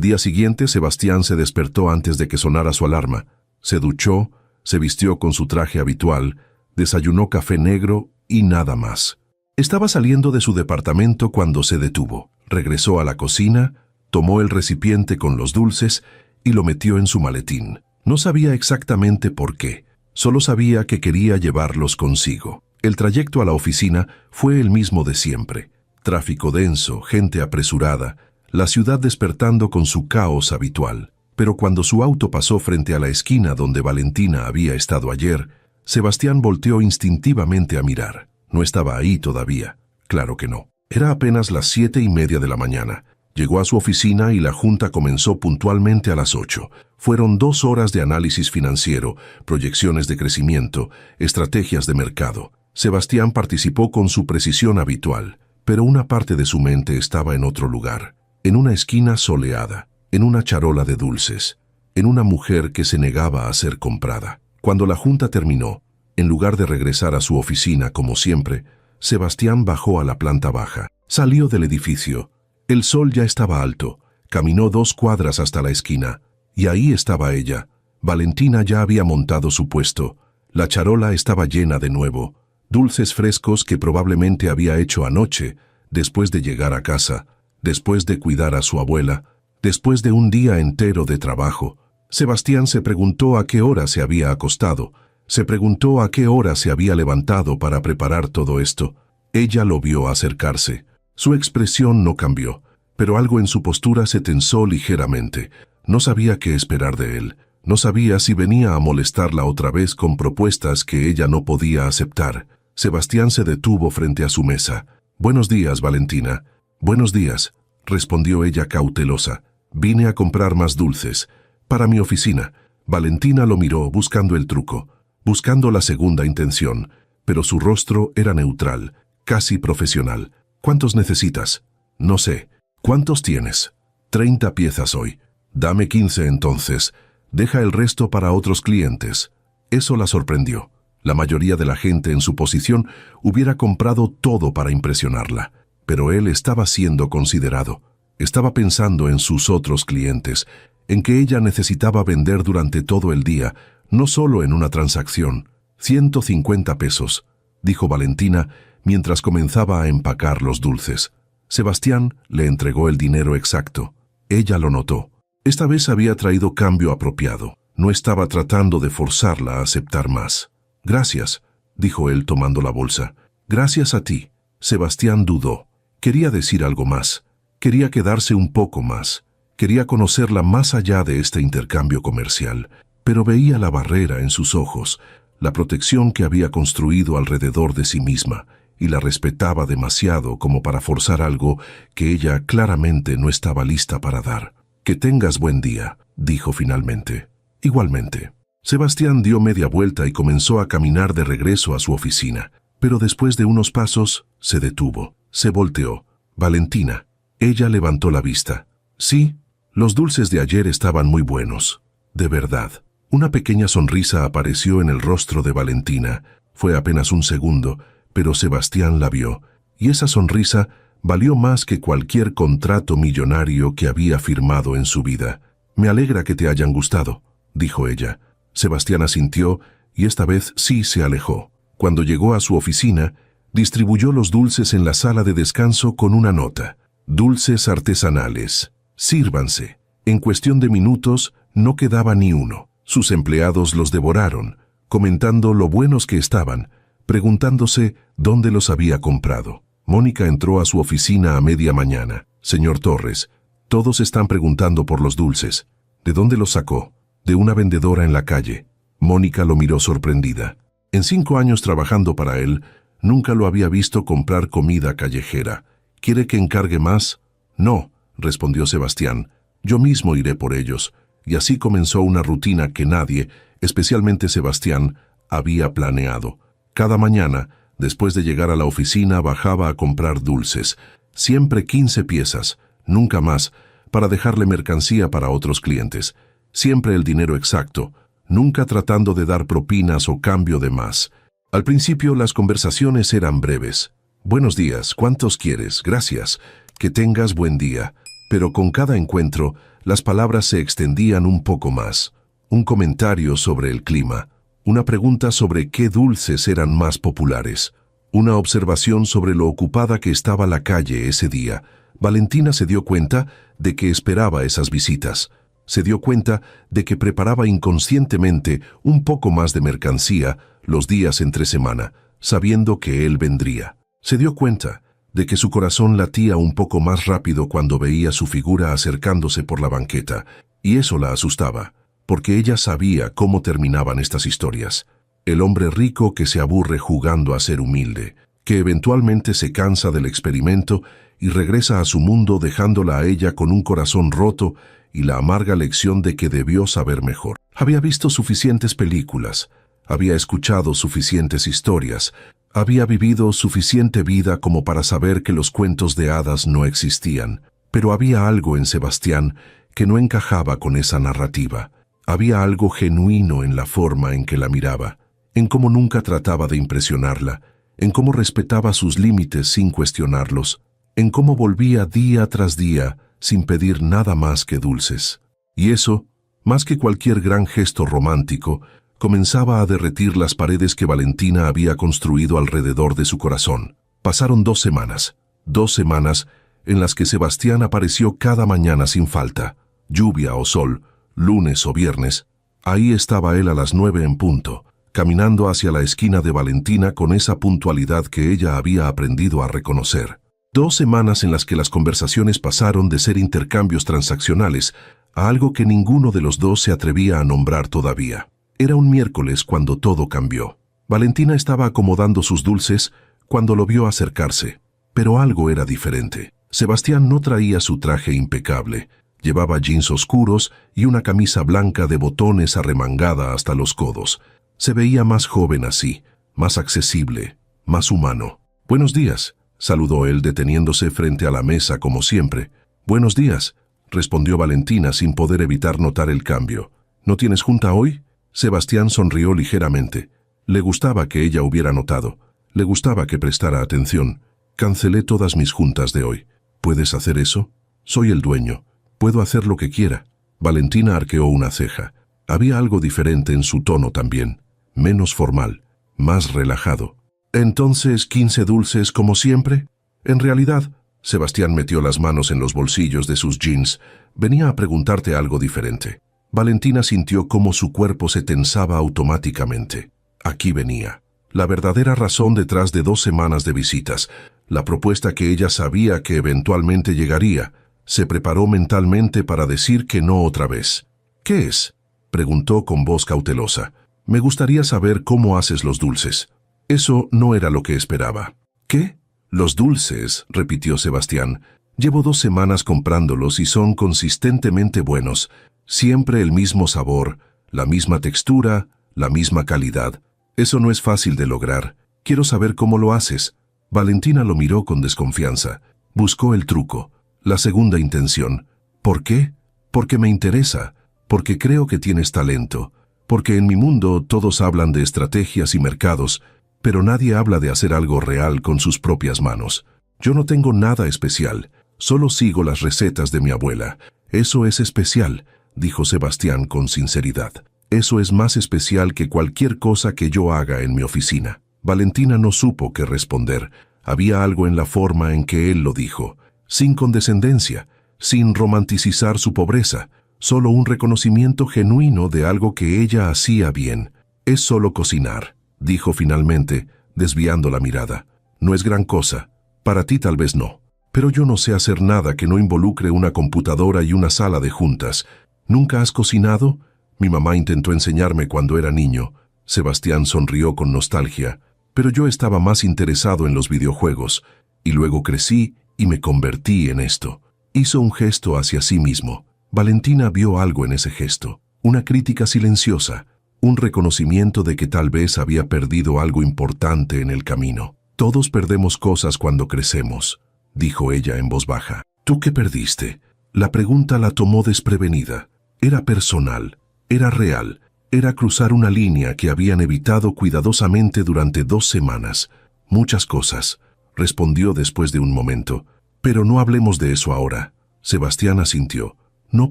día siguiente, Sebastián se despertó antes de que sonara su alarma. Se duchó, se vistió con su traje habitual, desayunó café negro y nada más. Estaba saliendo de su departamento cuando se detuvo. Regresó a la cocina, tomó el recipiente con los dulces y lo metió en su maletín. No sabía exactamente por qué, solo sabía que quería llevarlos consigo. El trayecto a la oficina fue el mismo de siempre. Tráfico denso, gente apresurada, la ciudad despertando con su caos habitual. Pero cuando su auto pasó frente a la esquina donde Valentina había estado ayer, Sebastián volteó instintivamente a mirar. No estaba ahí todavía. Claro que no. Era apenas las 7:30 de la mañana. Llegó a su oficina y la junta comenzó puntualmente a las 8. Fueron 2 horas de análisis financiero, proyecciones de crecimiento, estrategias de mercado. Sebastián participó con su precisión habitual, pero una parte de su mente estaba en otro lugar, en una esquina soleada, en una charola de dulces, en una mujer que se negaba a ser comprada. Cuando la junta terminó, en lugar de regresar a su oficina como siempre, Sebastián bajó a la planta baja. Salió del edificio. El sol ya estaba alto. Caminó 2 cuadras hasta la esquina, y ahí estaba ella. Valentina ya había montado su puesto. La charola estaba llena de nuevo. Dulces frescos que probablemente había hecho anoche, después de llegar a casa, después de cuidar a su abuela, después de un día entero de trabajo. Sebastián se preguntó a qué hora se había acostado. Se preguntó a qué hora se había levantado para preparar todo esto. Ella lo vio acercarse. Su expresión no cambió, pero algo en su postura se tensó ligeramente. No sabía qué esperar de él. No sabía si venía a molestarla otra vez con propuestas que ella no podía aceptar. Sebastián se detuvo frente a su mesa. «Buenos días, Valentina». «Buenos días», respondió ella cautelosa. «Vine a comprar más dulces. Para mi oficina». Valentina lo miró buscando el truco, buscando la segunda intención, pero su rostro era neutral, casi profesional. «¿Cuántos necesitas?» «No sé». «¿Cuántos tienes?» 30 piezas hoy». «Dame 15 entonces. Deja el resto para otros clientes». Eso la sorprendió. La mayoría de la gente en su posición hubiera comprado todo para impresionarla, pero él estaba siendo considerado. Estaba pensando en sus otros clientes, en que ella necesitaba vender durante todo el día, no solo en una transacción. 150 pesos, dijo Valentina mientras comenzaba a empacar los dulces. Sebastián le entregó el dinero exacto. Ella lo notó. Esta vez había traído cambio apropiado. No estaba tratando de forzarla a aceptar más. «Gracias», dijo él tomando la bolsa. «Gracias a ti». Sebastián dudó. Quería decir algo más. Quería quedarse un poco más. Quería conocerla más allá de este intercambio comercial. Pero veía la barrera en sus ojos, la protección que había construido alrededor de sí misma, y la respetaba demasiado como para forzar algo que ella claramente no estaba lista para dar. «Que tengas buen día», dijo finalmente. «Igualmente». Sebastián dio media vuelta y comenzó a caminar de regreso a su oficina, pero después de unos pasos se detuvo. Se volteó. «Valentina». Ella levantó la vista. «Sí, los dulces de ayer estaban muy buenos. De verdad». Una pequeña sonrisa apareció en el rostro de Valentina. Fue apenas un segundo, pero Sebastián la vio, y esa sonrisa valió más que cualquier contrato millonario que había firmado en su vida. «Me alegra que te hayan gustado», dijo ella. Sebastián asintió y esta vez sí se alejó. Cuando llegó a su oficina, distribuyó los dulces en la sala de descanso con una nota. «Dulces artesanales. Sírvanse». En cuestión de minutos no quedaba ni uno. Sus empleados los devoraron, comentando lo buenos que estaban, preguntándose dónde los había comprado. Mónica entró a su oficina a media mañana. «Señor Torres, todos están preguntando por los dulces. ¿De dónde los sacó?» «De una vendedora en la calle». Mónica lo miró sorprendida. En 5 años trabajando para él, nunca lo había visto comprar comida callejera. «¿Quiere que encargue más?» «No», respondió Sebastián. «Yo mismo iré por ellos». Y así comenzó una rutina que nadie, especialmente Sebastián, había planeado. Cada mañana, después de llegar a la oficina, bajaba a comprar dulces. Siempre 15 piezas, nunca más, para dejarle mercancía para otros clientes. Siempre el dinero exacto, nunca tratando de dar propinas o cambio de más. Al principio las conversaciones eran breves. «Buenos días, ¿cuántos quieres? Gracias. Que tengas buen día». Pero con cada encuentro, las palabras se extendían un poco más. Un comentario sobre el clima, una pregunta sobre qué dulces eran más populares, Una observación sobre lo ocupada que estaba la calle ese día. Valentina se dio cuenta de que esperaba esas visitas. Se dio cuenta de que preparaba inconscientemente un poco más de mercancía los días entre semana, sabiendo que él vendría. Se dio cuenta de que su corazón latía un poco más rápido cuando veía su figura acercándose por la banqueta, y eso la asustaba, porque ella sabía cómo terminaban estas historias. El hombre rico que se aburre jugando a ser humilde, que eventualmente se cansa del experimento y regresa a su mundo dejándola a ella con un corazón roto y la amarga lección de que debió saber mejor. Había visto suficientes películas, había escuchado suficientes historias, había vivido suficiente vida como para saber que los cuentos de hadas no existían, pero había algo en Sebastián que no encajaba con esa narrativa. Había algo genuino en la forma en que la miraba, en cómo nunca trataba de impresionarla, en cómo respetaba sus límites sin cuestionarlos, en cómo volvía día tras día sin pedir nada más que dulces. Y eso, más que cualquier gran gesto romántico, comenzaba a derretir las paredes que Valentina había construido alrededor de su corazón. Pasaron 2 semanas en las que Sebastián apareció cada mañana sin falta, lluvia o sol, lunes o viernes. Ahí estaba él a las 9 en punto, caminando hacia la esquina de Valentina con esa puntualidad que ella había aprendido a reconocer. 2 semanas en las que las conversaciones pasaron de ser intercambios transaccionales a algo que ninguno de los dos se atrevía a nombrar todavía. Era un miércoles cuando todo cambió. Valentina estaba acomodando sus dulces cuando lo vio acercarse, pero algo era diferente. Sebastián no traía su traje impecable. Llevaba jeans oscuros y una camisa blanca de botones arremangada hasta los codos. Se veía más joven así, más accesible, más humano. «Buenos días», saludó él deteniéndose frente a la mesa como siempre. «Buenos días», respondió Valentina sin poder evitar notar el cambio. «¿No tienes junta hoy?» Sebastián sonrió ligeramente. Le gustaba que ella hubiera notado. Le gustaba que prestara atención. «Cancelé todas mis juntas de hoy». «¿Puedes hacer eso?» «Soy el dueño. Puedo hacer lo que quiera». Valentina arqueó una ceja. Había algo diferente en su tono también. Menos formal, más relajado. «¿Entonces 15 dulces como siempre?» «En realidad», Sebastián metió las manos en los bolsillos de sus jeans, «venía a preguntarte algo diferente». Valentina sintió cómo su cuerpo se tensaba automáticamente. Aquí venía. La verdadera razón detrás de 2 semanas de visitas, la propuesta que ella sabía que eventualmente llegaría. Se preparó mentalmente para decir que no otra vez. «¿Qué es?», preguntó con voz cautelosa. «Me gustaría saber cómo haces los dulces». Eso no era lo que esperaba. «¿Qué?». «Los dulces», repitió Sebastián. «Llevo 2 semanas comprándolos y son consistentemente buenos. Siempre el mismo sabor, la misma textura, la misma calidad. Eso no es fácil de lograr. Quiero saber cómo lo haces». Valentina lo miró con desconfianza. Buscó el truco, la segunda intención. «¿Por qué?». «Porque me interesa, porque creo que tienes talento, porque en mi mundo todos hablan de estrategias y mercados, pero nadie habla de hacer algo real con sus propias manos. Yo no tengo nada especial, solo sigo las recetas de mi abuela. Eso es especial», dijo Sebastián con sinceridad. «Eso es más especial que cualquier cosa que yo haga en mi oficina». Valentina no supo qué responder. Había algo en la forma en que él lo dijo, sin condescendencia, sin romanticizar su pobreza, solo un reconocimiento genuino de algo que ella hacía bien. «Es solo cocinar», dijo finalmente, desviando la mirada. «No es gran cosa. Para ti tal vez no. Pero yo no sé hacer nada que no involucre una computadora y una sala de juntas. ¿Nunca has cocinado? Mi mamá intentó enseñarme cuando era niño». Sebastián sonrió con nostalgia. «Pero yo estaba más interesado en los videojuegos, y luego crecí y me convertí en esto». Hizo un gesto hacia sí mismo. Valentina vio algo en ese gesto, una crítica silenciosa, un reconocimiento de que tal vez había perdido algo importante en el camino. «Todos perdemos cosas cuando crecemos», dijo ella en voz baja. «¿Tú qué perdiste?». La pregunta la tomó desprevenida. Era personal, era real. Era cruzar una línea que habían evitado cuidadosamente durante 2 semanas. «Muchas cosas», respondió después de un momento. «Pero no hablemos de eso ahora». Sebastián asintió. No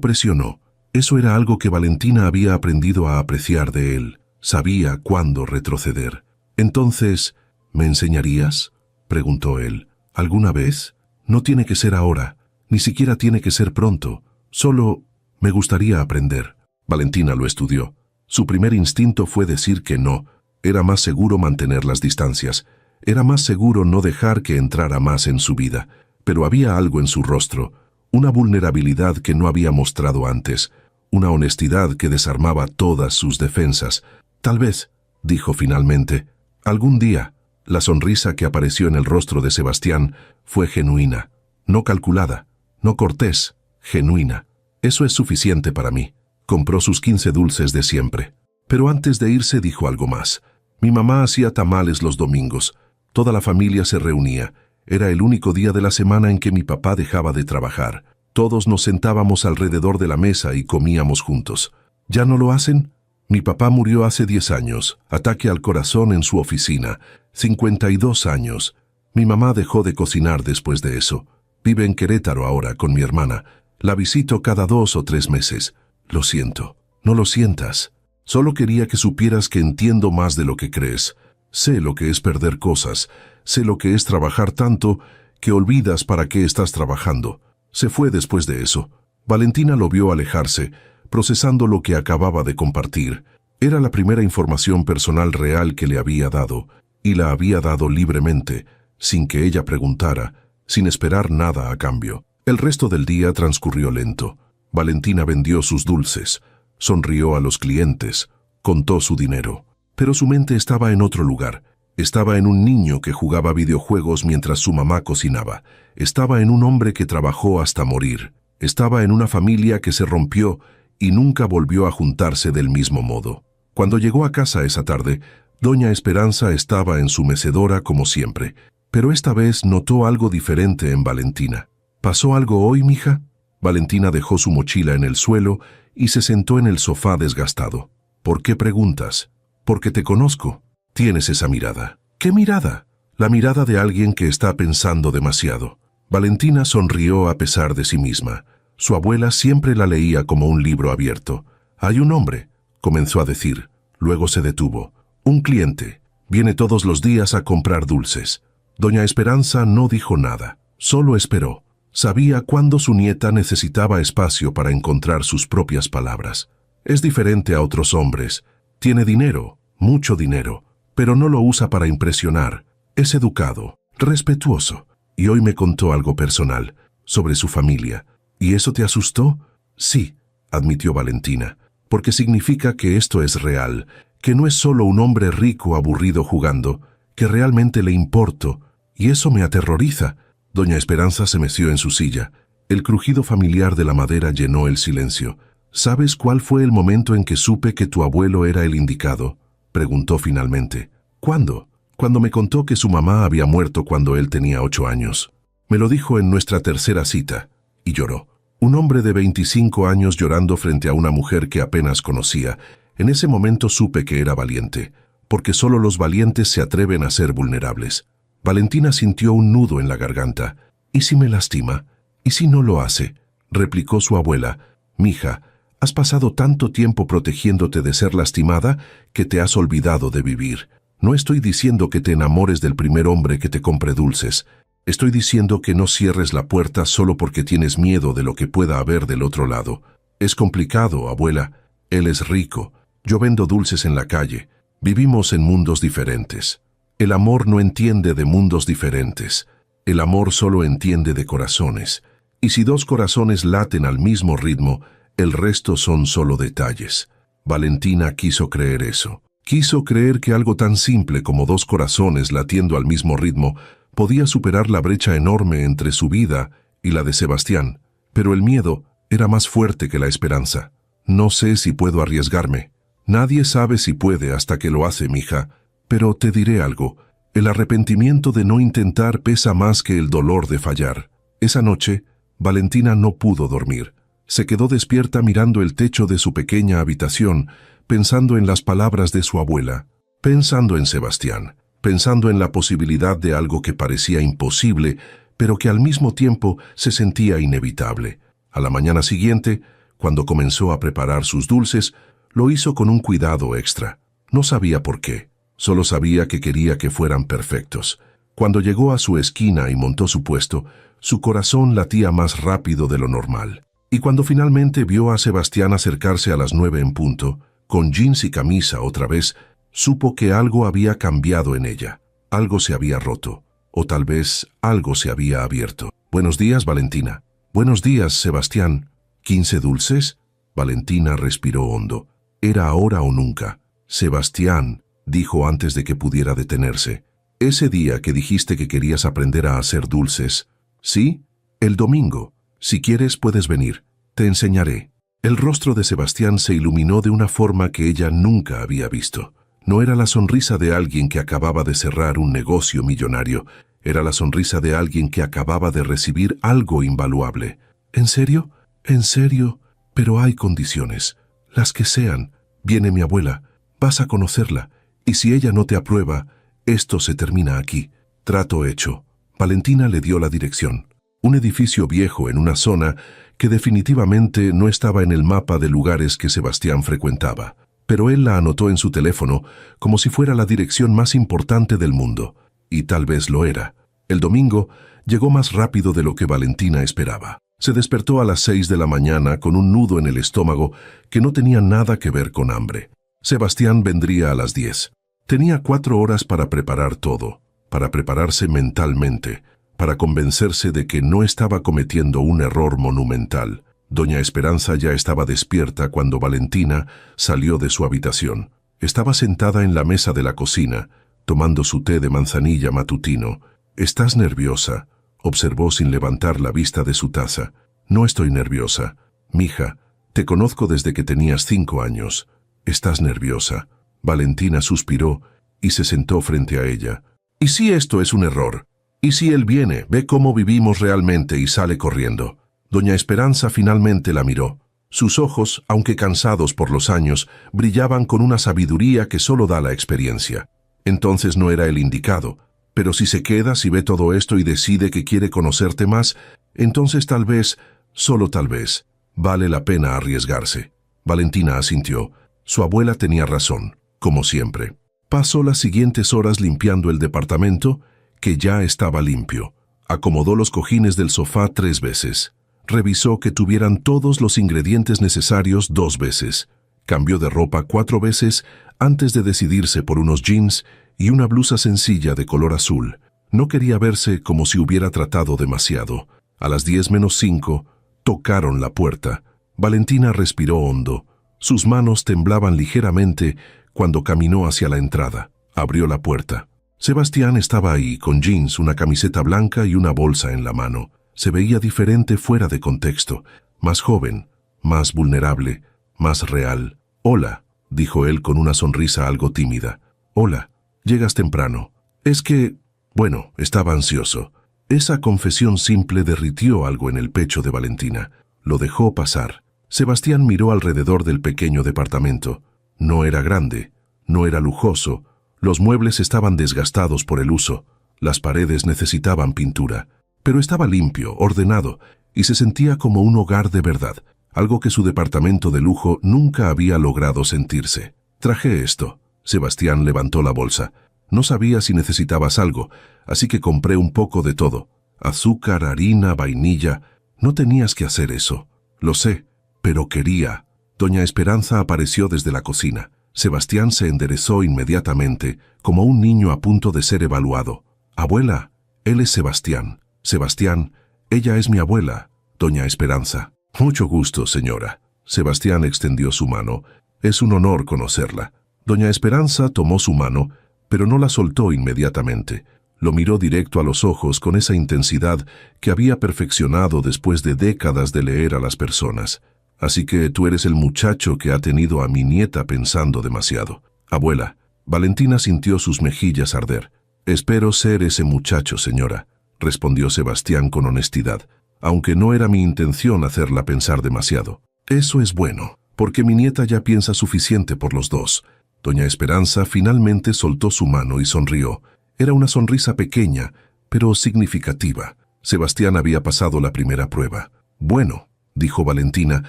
presionó. Eso era algo que Valentina había aprendido a apreciar de él. Sabía cuándo retroceder. «Entonces, ¿Me enseñarías?, preguntó él. ¿Alguna vez? No tiene que ser ahora, ni siquiera tiene que ser pronto. Solo me gustaría aprender. Valentina lo estudió. Su primer instinto fue decir que no. Era más seguro mantener las distancias. Era más seguro no dejar que entrara más en su vida. Pero había algo en su rostro, una vulnerabilidad que no había mostrado antes, una honestidad que desarmaba todas sus defensas. Tal vez, dijo finalmente, algún día. La sonrisa que apareció en el rostro de Sebastián fue genuina, no calculada, no cortés, genuina. Eso es suficiente para mí. Compró sus 15 dulces de siempre. Pero antes de irse dijo algo más. Mi mamá hacía tamales los domingos. Toda la familia se reunía. Era el único día de la semana en que mi papá dejaba de trabajar. Todos nos sentábamos alrededor de la mesa y comíamos juntos. ¿Ya no lo hacen? Mi papá murió hace 10 años, ataque al corazón en su oficina. 52 años. Mi mamá dejó de cocinar después de eso. Vive en Querétaro ahora con mi hermana. La visito cada 2 o 3 meses. Lo siento. No lo sientas. Solo quería que supieras que entiendo más de lo que crees. Sé lo que es perder cosas. Sé lo que es trabajar tanto que olvidas para qué estás trabajando. Se fue después de eso. Valentina lo vio alejarse, procesando lo que acababa de compartir. Era la primera información personal real que le había dado, y la había dado libremente, sin que ella preguntara, sin esperar nada a cambio. El resto del día transcurrió lento. Valentina vendió sus dulces, sonrió a los clientes, contó su dinero. Pero su mente estaba en otro lugar. Estaba en un niño que jugaba videojuegos mientras su mamá cocinaba. Estaba en un hombre que trabajó hasta morir. Estaba en una familia que se rompió y nunca volvió a juntarse del mismo modo. Cuando llegó a casa esa tarde, Doña Esperanza estaba en su mecedora como siempre, pero esta vez notó algo diferente en Valentina. ¿Pasó algo hoy, mija? Valentina dejó su mochila en el suelo y se sentó en el sofá desgastado. ¿Por qué preguntas? Porque te conozco. Tienes esa mirada. ¿Qué mirada? La mirada de alguien que está pensando demasiado. Valentina sonrió a pesar de sí misma. Su abuela siempre la leía como un libro abierto. «Hay un hombre», comenzó a decir. Luego se detuvo. «Un cliente. Viene todos los días a comprar dulces». Doña Esperanza no dijo nada. Solo esperó. Sabía cuándo su nieta necesitaba espacio para encontrar sus propias palabras. Es diferente a otros hombres. Tiene dinero, mucho dinero, pero no lo usa para impresionar. Es educado, respetuoso. Y hoy me contó algo personal, sobre su familia. ¿Y eso te asustó? Sí, admitió Valentina, porque significa que esto es real, que no es solo un hombre rico aburrido jugando, que realmente le importo, y eso me aterroriza. Doña Esperanza se meció en su silla. El crujido familiar de la madera llenó el silencio. ¿Sabes cuál fue el momento en que supe que tu abuelo era el indicado?, preguntó finalmente. ¿Cuándo? Cuando me contó que su mamá había muerto cuando él tenía 8 años. Me lo dijo en nuestra tercera cita, y lloró. Un hombre de 25 años llorando frente a una mujer que apenas conocía. En ese momento supe que era valiente, porque solo los valientes se atreven a ser vulnerables. Valentina sintió un nudo en la garganta. ¿Y si me lastima? ¿Y si no lo hace?, replicó su abuela. Mija, has pasado tanto tiempo protegiéndote de ser lastimada que te has olvidado de vivir. No estoy diciendo que te enamores del primer hombre que te compre dulces. Estoy diciendo que no cierres la puerta solo porque tienes miedo de lo que pueda haber del otro lado. Es complicado, abuela. Él es rico. Yo vendo dulces en la calle. Vivimos en mundos diferentes. El amor no entiende de mundos diferentes. El amor solo entiende de corazones. Y si 2 corazones laten al mismo ritmo, el resto son solo detalles. Valentina quiso creer eso. Quiso creer que algo tan simple como 2 corazones latiendo al mismo ritmo podía superar la brecha enorme entre su vida y la de Sebastián. Pero el miedo era más fuerte que la esperanza. No sé si puedo arriesgarme. Nadie sabe si puede hasta que lo hace, mija. Pero te diré algo. El arrepentimiento de no intentar pesa más que el dolor de fallar. Esa noche, Valentina no pudo dormir. Se quedó despierta mirando el techo de su pequeña habitación, pensando en las palabras de su abuela, pensando en Sebastián, pensando en la posibilidad de algo que parecía imposible, pero que al mismo tiempo se sentía inevitable. A la mañana siguiente, cuando comenzó a preparar sus dulces, lo hizo con un cuidado extra. No sabía por qué. Solo sabía que quería que fueran perfectos. Cuando llegó a su esquina y montó su puesto, su corazón latía más rápido de lo normal. Y cuando finalmente vio a Sebastián acercarse a las 9 en punto, con jeans y camisa otra vez, supo que algo había cambiado en ella. Algo se había roto. O tal vez algo se había abierto. «Buenos días, Valentina». «Buenos días, Sebastián». «¿15 dulces?» Valentina respiró hondo. Era ahora o nunca. «Sebastián», dijo antes de que pudiera detenerse. «Ese día que dijiste que querías aprender a hacer dulces». «Sí, el domingo. Si quieres puedes venir. Te enseñaré». El rostro de Sebastián se iluminó de una forma que ella nunca había visto. No era la sonrisa de alguien que acababa de cerrar un negocio millonario. Era la sonrisa de alguien que acababa de recibir algo invaluable. «¿En serio? ¿En serio? Pero hay condiciones. Las que sean. Viene mi abuela. Vas a conocerla. Y si ella no te aprueba, esto se termina aquí». Trato hecho. Valentina le dio la dirección. Un edificio viejo en una zona que definitivamente no estaba en el mapa de lugares que Sebastián frecuentaba. Pero él la anotó en su teléfono como si fuera la dirección más importante del mundo. Y tal vez lo era. El domingo llegó más rápido de lo que Valentina esperaba. Se despertó a las 6 de la mañana con un nudo en el estómago que no tenía nada que ver con hambre. Sebastián vendría a las 10. Tenía 4 horas para preparar todo, para prepararse mentalmente, para convencerse de que no estaba cometiendo un error monumental. Doña Esperanza ya estaba despierta cuando Valentina salió de su habitación. Estaba sentada en la mesa de la cocina, tomando su té de manzanilla matutino. «¿Estás nerviosa?», observó sin levantar la vista de su taza. «No estoy nerviosa. Mija, te conozco desde que tenías 5 años. ¿Estás nerviosa?». Valentina suspiró y se sentó frente a ella. «¿Y si esto es un error? ¿Y si él viene, ve cómo vivimos realmente y sale corriendo?». Doña Esperanza finalmente la miró. Sus ojos, aunque cansados por los años, brillaban con una sabiduría que solo da la experiencia. Entonces no era el indicado. Pero si se queda, si ve todo esto y decide que quiere conocerte más, entonces tal vez, solo tal vez, vale la pena arriesgarse. Valentina asintió. Su abuela tenía razón, como siempre. Pasó las siguientes horas limpiando el departamento, que ya estaba limpio. Acomodó los cojines del sofá 3 veces. Revisó que tuvieran todos los ingredientes necesarios 2 veces. Cambió de ropa 4 veces antes de decidirse por unos jeans y una blusa sencilla de color azul. No quería verse como si hubiera tratado demasiado. A las 10 menos 5, tocaron la puerta. Valentina respiró hondo. Sus manos temblaban ligeramente cuando caminó hacia la entrada. Abrió la puerta. Sebastián estaba ahí, con jeans, una camiseta blanca y una bolsa en la mano. Se veía diferente fuera de contexto, más joven, más vulnerable, más real. «Hola», dijo él con una sonrisa algo tímida. «Hola, llegas temprano». «Es que...». Bueno, estaba ansioso. Esa confesión simple derritió algo en el pecho de Valentina. Lo dejó pasar. Sebastián miró alrededor del pequeño departamento. No era grande, no era lujoso. Los muebles estaban desgastados por el uso. Las paredes necesitaban pintura. Pero estaba limpio, ordenado, y se sentía como un hogar de verdad, algo que su departamento de lujo nunca había logrado sentirse. «Traje esto». Sebastián levantó la bolsa. «No sabía si necesitabas algo, así que compré un poco de todo. Azúcar, harina, vainilla. No tenías que hacer eso. Lo sé, pero quería». Doña Esperanza apareció desde la cocina. Sebastián se enderezó inmediatamente, como un niño a punto de ser evaluado. «Abuela, él es Sebastián». «Sebastián, ella es mi abuela, doña Esperanza». «Mucho gusto, señora». Sebastián extendió su mano. «Es un honor conocerla». Doña Esperanza tomó su mano, pero no la soltó inmediatamente. Lo miró directo a los ojos con esa intensidad que había perfeccionado después de décadas de leer a las personas. «Así que tú eres el muchacho que ha tenido a mi nieta pensando demasiado». «Abuela». Valentina sintió sus mejillas arder. «Espero ser ese muchacho, señora», respondió Sebastián con honestidad, aunque no era mi intención hacerla pensar demasiado. «Eso es bueno, porque mi nieta ya piensa suficiente por los dos». Doña Esperanza finalmente soltó su mano y sonrió. Era una sonrisa pequeña, pero significativa. Sebastián había pasado la primera prueba. «Bueno», dijo Valentina,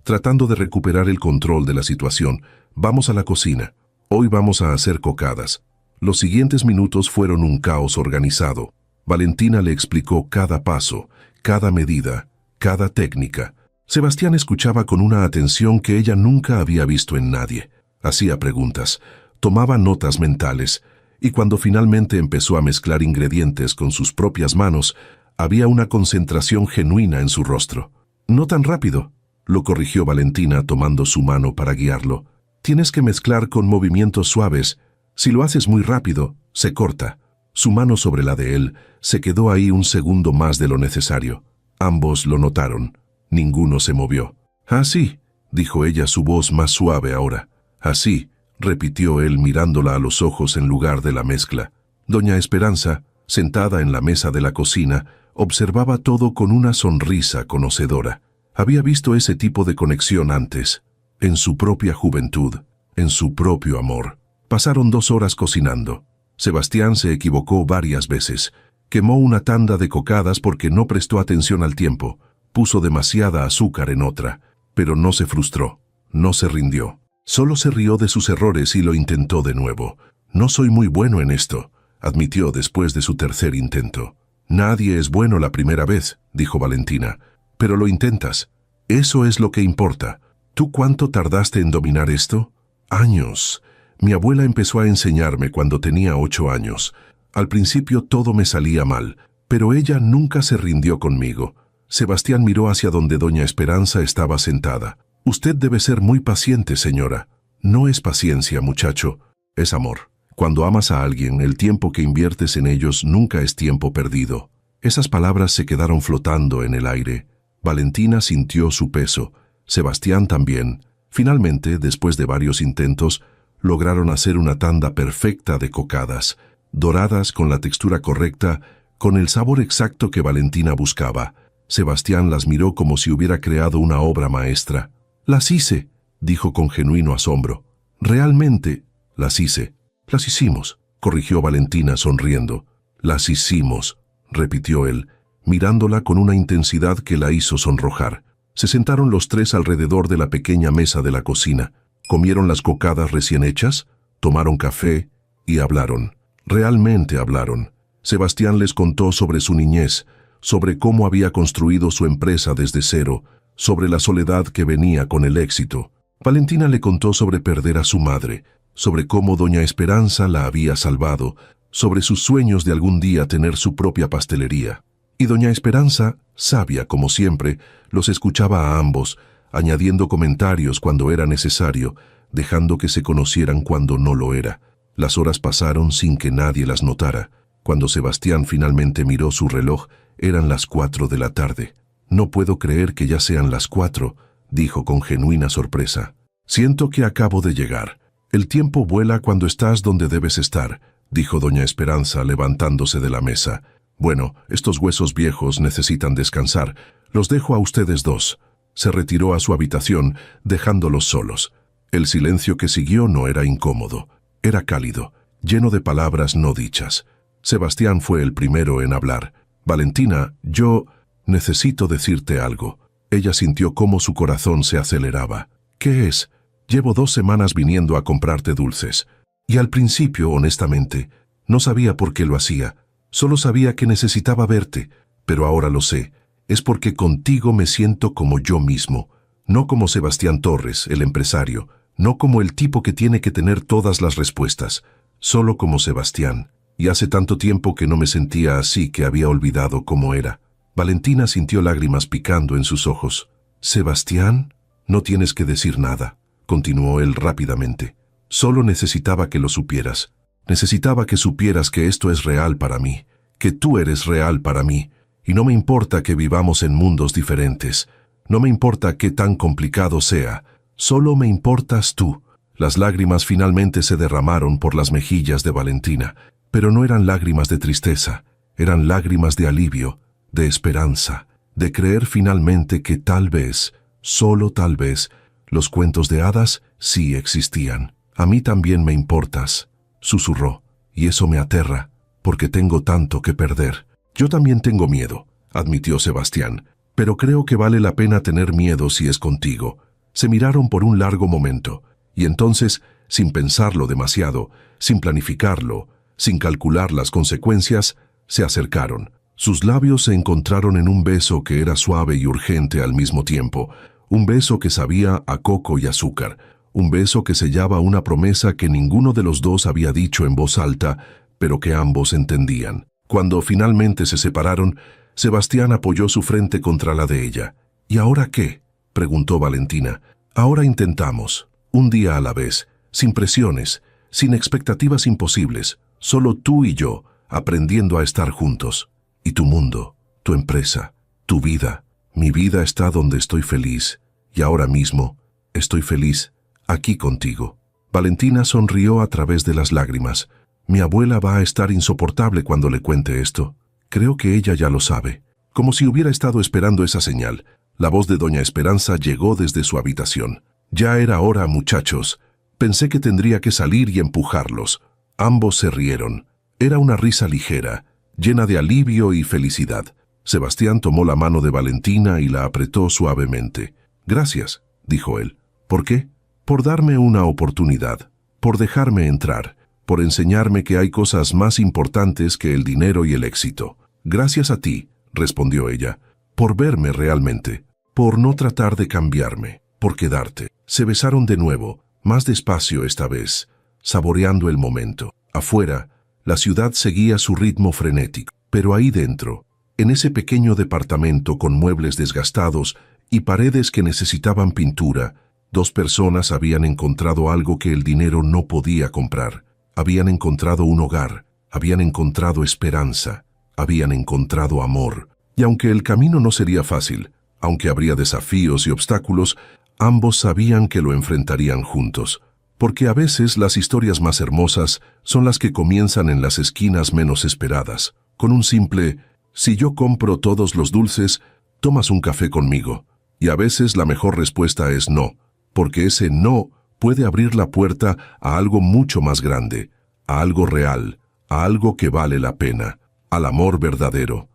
tratando de recuperar el control de la situación, «vamos a la cocina. Hoy vamos a hacer cocadas». Los siguientes minutos fueron un caos organizado. Valentina le explicó cada paso, cada medida, cada técnica. Sebastián escuchaba con una atención que ella nunca había visto en nadie. Hacía preguntas, tomaba notas mentales, y cuando finalmente empezó a mezclar ingredientes con sus propias manos, había una concentración genuina en su rostro. «No tan rápido», lo corrigió Valentina tomando su mano para guiarlo. «Tienes que mezclar con movimientos suaves. Si lo haces muy rápido, se corta». Su mano sobre la de él se quedó ahí un segundo más de lo necesario. Ambos lo notaron. Ninguno se movió. «Así», dijo ella, su voz más suave ahora. «Así», repitió él mirándola a los ojos en lugar de la mezcla. Doña Esperanza, sentada en la mesa de la cocina, observaba todo con una sonrisa conocedora. Había visto ese tipo de conexión antes, en su propia juventud, en su propio amor. Pasaron 2 horas cocinando. Sebastián se equivocó varias veces. Quemó una tanda de cocadas porque no prestó atención al tiempo. Puso demasiada azúcar en otra, pero no se frustró, no se rindió. Solo se rió de sus errores y lo intentó de nuevo. «No soy muy bueno en esto», admitió después de su tercer intento. «Nadie es bueno la primera vez», dijo Valentina, «pero lo intentas. Eso es lo que importa. ¿Tú cuánto tardaste en dominar esto?» «Años. Mi abuela empezó a enseñarme cuando tenía 8 años. Al principio todo me salía mal, pero ella nunca se rindió conmigo». Sebastián miró hacia donde doña Esperanza estaba sentada. «Usted debe ser muy paciente, señora». «No es paciencia, muchacho, es amor. Cuando amas a alguien, el tiempo que inviertes en ellos nunca es tiempo perdido». Esas palabras se quedaron flotando en el aire. Valentina sintió su peso, Sebastián también. Finalmente, después de varios intentos, lograron hacer una tanda perfecta de cocadas, doradas con la textura correcta, con el sabor exacto que Valentina buscaba. Sebastián las miró como si hubiera creado una obra maestra. «Las hice», dijo con genuino asombro. «Realmente, las hice». «Las hicimos», corrigió Valentina sonriendo. «Las hicimos», repitió él, mirándola con una intensidad que la hizo sonrojar. Se sentaron los tres alrededor de la pequeña mesa de la cocina. Comieron las cocadas recién hechas, tomaron café y hablaron. Realmente hablaron. Sebastián les contó sobre su niñez, sobre cómo había construido su empresa desde cero, sobre la soledad que venía con el éxito. Valentina le contó sobre perder a su madre, sobre cómo doña Esperanza la había salvado, sobre sus sueños de algún día tener su propia pastelería. Y doña Esperanza, sabia como siempre, los escuchaba a ambos, añadiendo comentarios cuando era necesario, dejando que se conocieran cuando no lo era. Las horas pasaron sin que nadie las notara. Cuando Sebastián finalmente miró su reloj, eran las 4 de la tarde. «No puedo creer que ya sean las 4», dijo con genuina sorpresa. «Siento que acabo de llegar. El tiempo vuela cuando estás donde debes estar», dijo doña Esperanza levantándose de la mesa. «Bueno, estos huesos viejos necesitan descansar. Los dejo a ustedes dos». Se retiró a su habitación, dejándolos solos. El silencio que siguió no era incómodo. Era cálido, lleno de palabras no dichas. Sebastián fue el primero en hablar. «Valentina, yo necesito decirte algo». Ella sintió cómo su corazón se aceleraba. «¿Qué es?» «Llevo 2 semanas viniendo a comprarte dulces. Y al principio, honestamente, no sabía por qué lo hacía. Solo sabía que necesitaba verte, pero ahora lo sé. Es porque contigo me siento como yo mismo, no como Sebastián Torres, el empresario, no como el tipo que tiene que tener todas las respuestas, solo como Sebastián. Y hace tanto tiempo que no me sentía así que había olvidado cómo era». Valentina sintió lágrimas picando en sus ojos. «¿Sebastián? No tienes que decir nada», continuó él rápidamente. «Solo necesitaba que lo supieras. Necesitaba que supieras que esto es real para mí, que tú eres real para mí, y no me importa que vivamos en mundos diferentes. No me importa qué tan complicado sea. Solo me importas tú». Las lágrimas finalmente se derramaron por las mejillas de Valentina, pero no eran lágrimas de tristeza, eran lágrimas de alivio, de esperanza, de creer finalmente que tal vez, solo tal vez, los cuentos de hadas sí existían. «A mí también me importas», susurró, «y eso me aterra, porque tengo tanto que perder». «Yo también tengo miedo», admitió Sebastián, «pero creo que vale la pena tener miedo si es contigo». Se miraron por un largo momento, y entonces, sin pensarlo demasiado, sin planificarlo, sin calcular las consecuencias, se acercaron. Sus labios se encontraron en un beso que era suave y urgente al mismo tiempo, un beso que sabía a coco y azúcar, un beso que sellaba una promesa que ninguno de los dos había dicho en voz alta, pero que ambos entendían. Cuando finalmente se separaron, Sebastián apoyó su frente contra la de ella. ¿Y ahora qué?, preguntó Valentina. Ahora intentamos, un día a la vez, sin presiones, sin expectativas imposibles, solo tú y yo, aprendiendo a estar juntos. Y tu mundo, tu empresa, tu vida. Mi vida está donde estoy feliz, y ahora mismo estoy feliz, aquí contigo. Valentina sonrió a través de las lágrimas. Mi abuela va a estar insoportable cuando le cuente esto. Creo que ella ya lo sabe. Como si hubiera estado esperando esa señal, la voz de doña Esperanza llegó desde su habitación. Ya era hora, muchachos. Pensé que tendría que salir y empujarlos. Ambos se rieron. Era una risa ligera, llena de alivio y felicidad. Sebastián tomó la mano de Valentina y la apretó suavemente. «Gracias», dijo él. «¿Por qué?» «Por darme una oportunidad, por dejarme entrar, por enseñarme que hay cosas más importantes que el dinero y el éxito». «Gracias a ti», respondió ella, «por verme realmente, por no tratar de cambiarme, por quedarte». Se besaron de nuevo, más despacio esta vez, saboreando el momento. Afuera, la ciudad seguía su ritmo frenético, pero ahí dentro, en ese pequeño departamento con muebles desgastados y paredes que necesitaban pintura, dos personas habían encontrado algo que el dinero no podía comprar. Habían encontrado un hogar, habían encontrado esperanza, habían encontrado amor. Y aunque el camino no sería fácil, aunque habría desafíos y obstáculos, ambos sabían que lo enfrentarían juntos. Porque a veces las historias más hermosas son las que comienzan en las esquinas menos esperadas, con un simple «si yo compro todos los dulces, tomas un café conmigo». Y a veces la mejor respuesta es no, porque ese no puede abrir la puerta a algo mucho más grande, a algo real, a algo que vale la pena, al amor verdadero.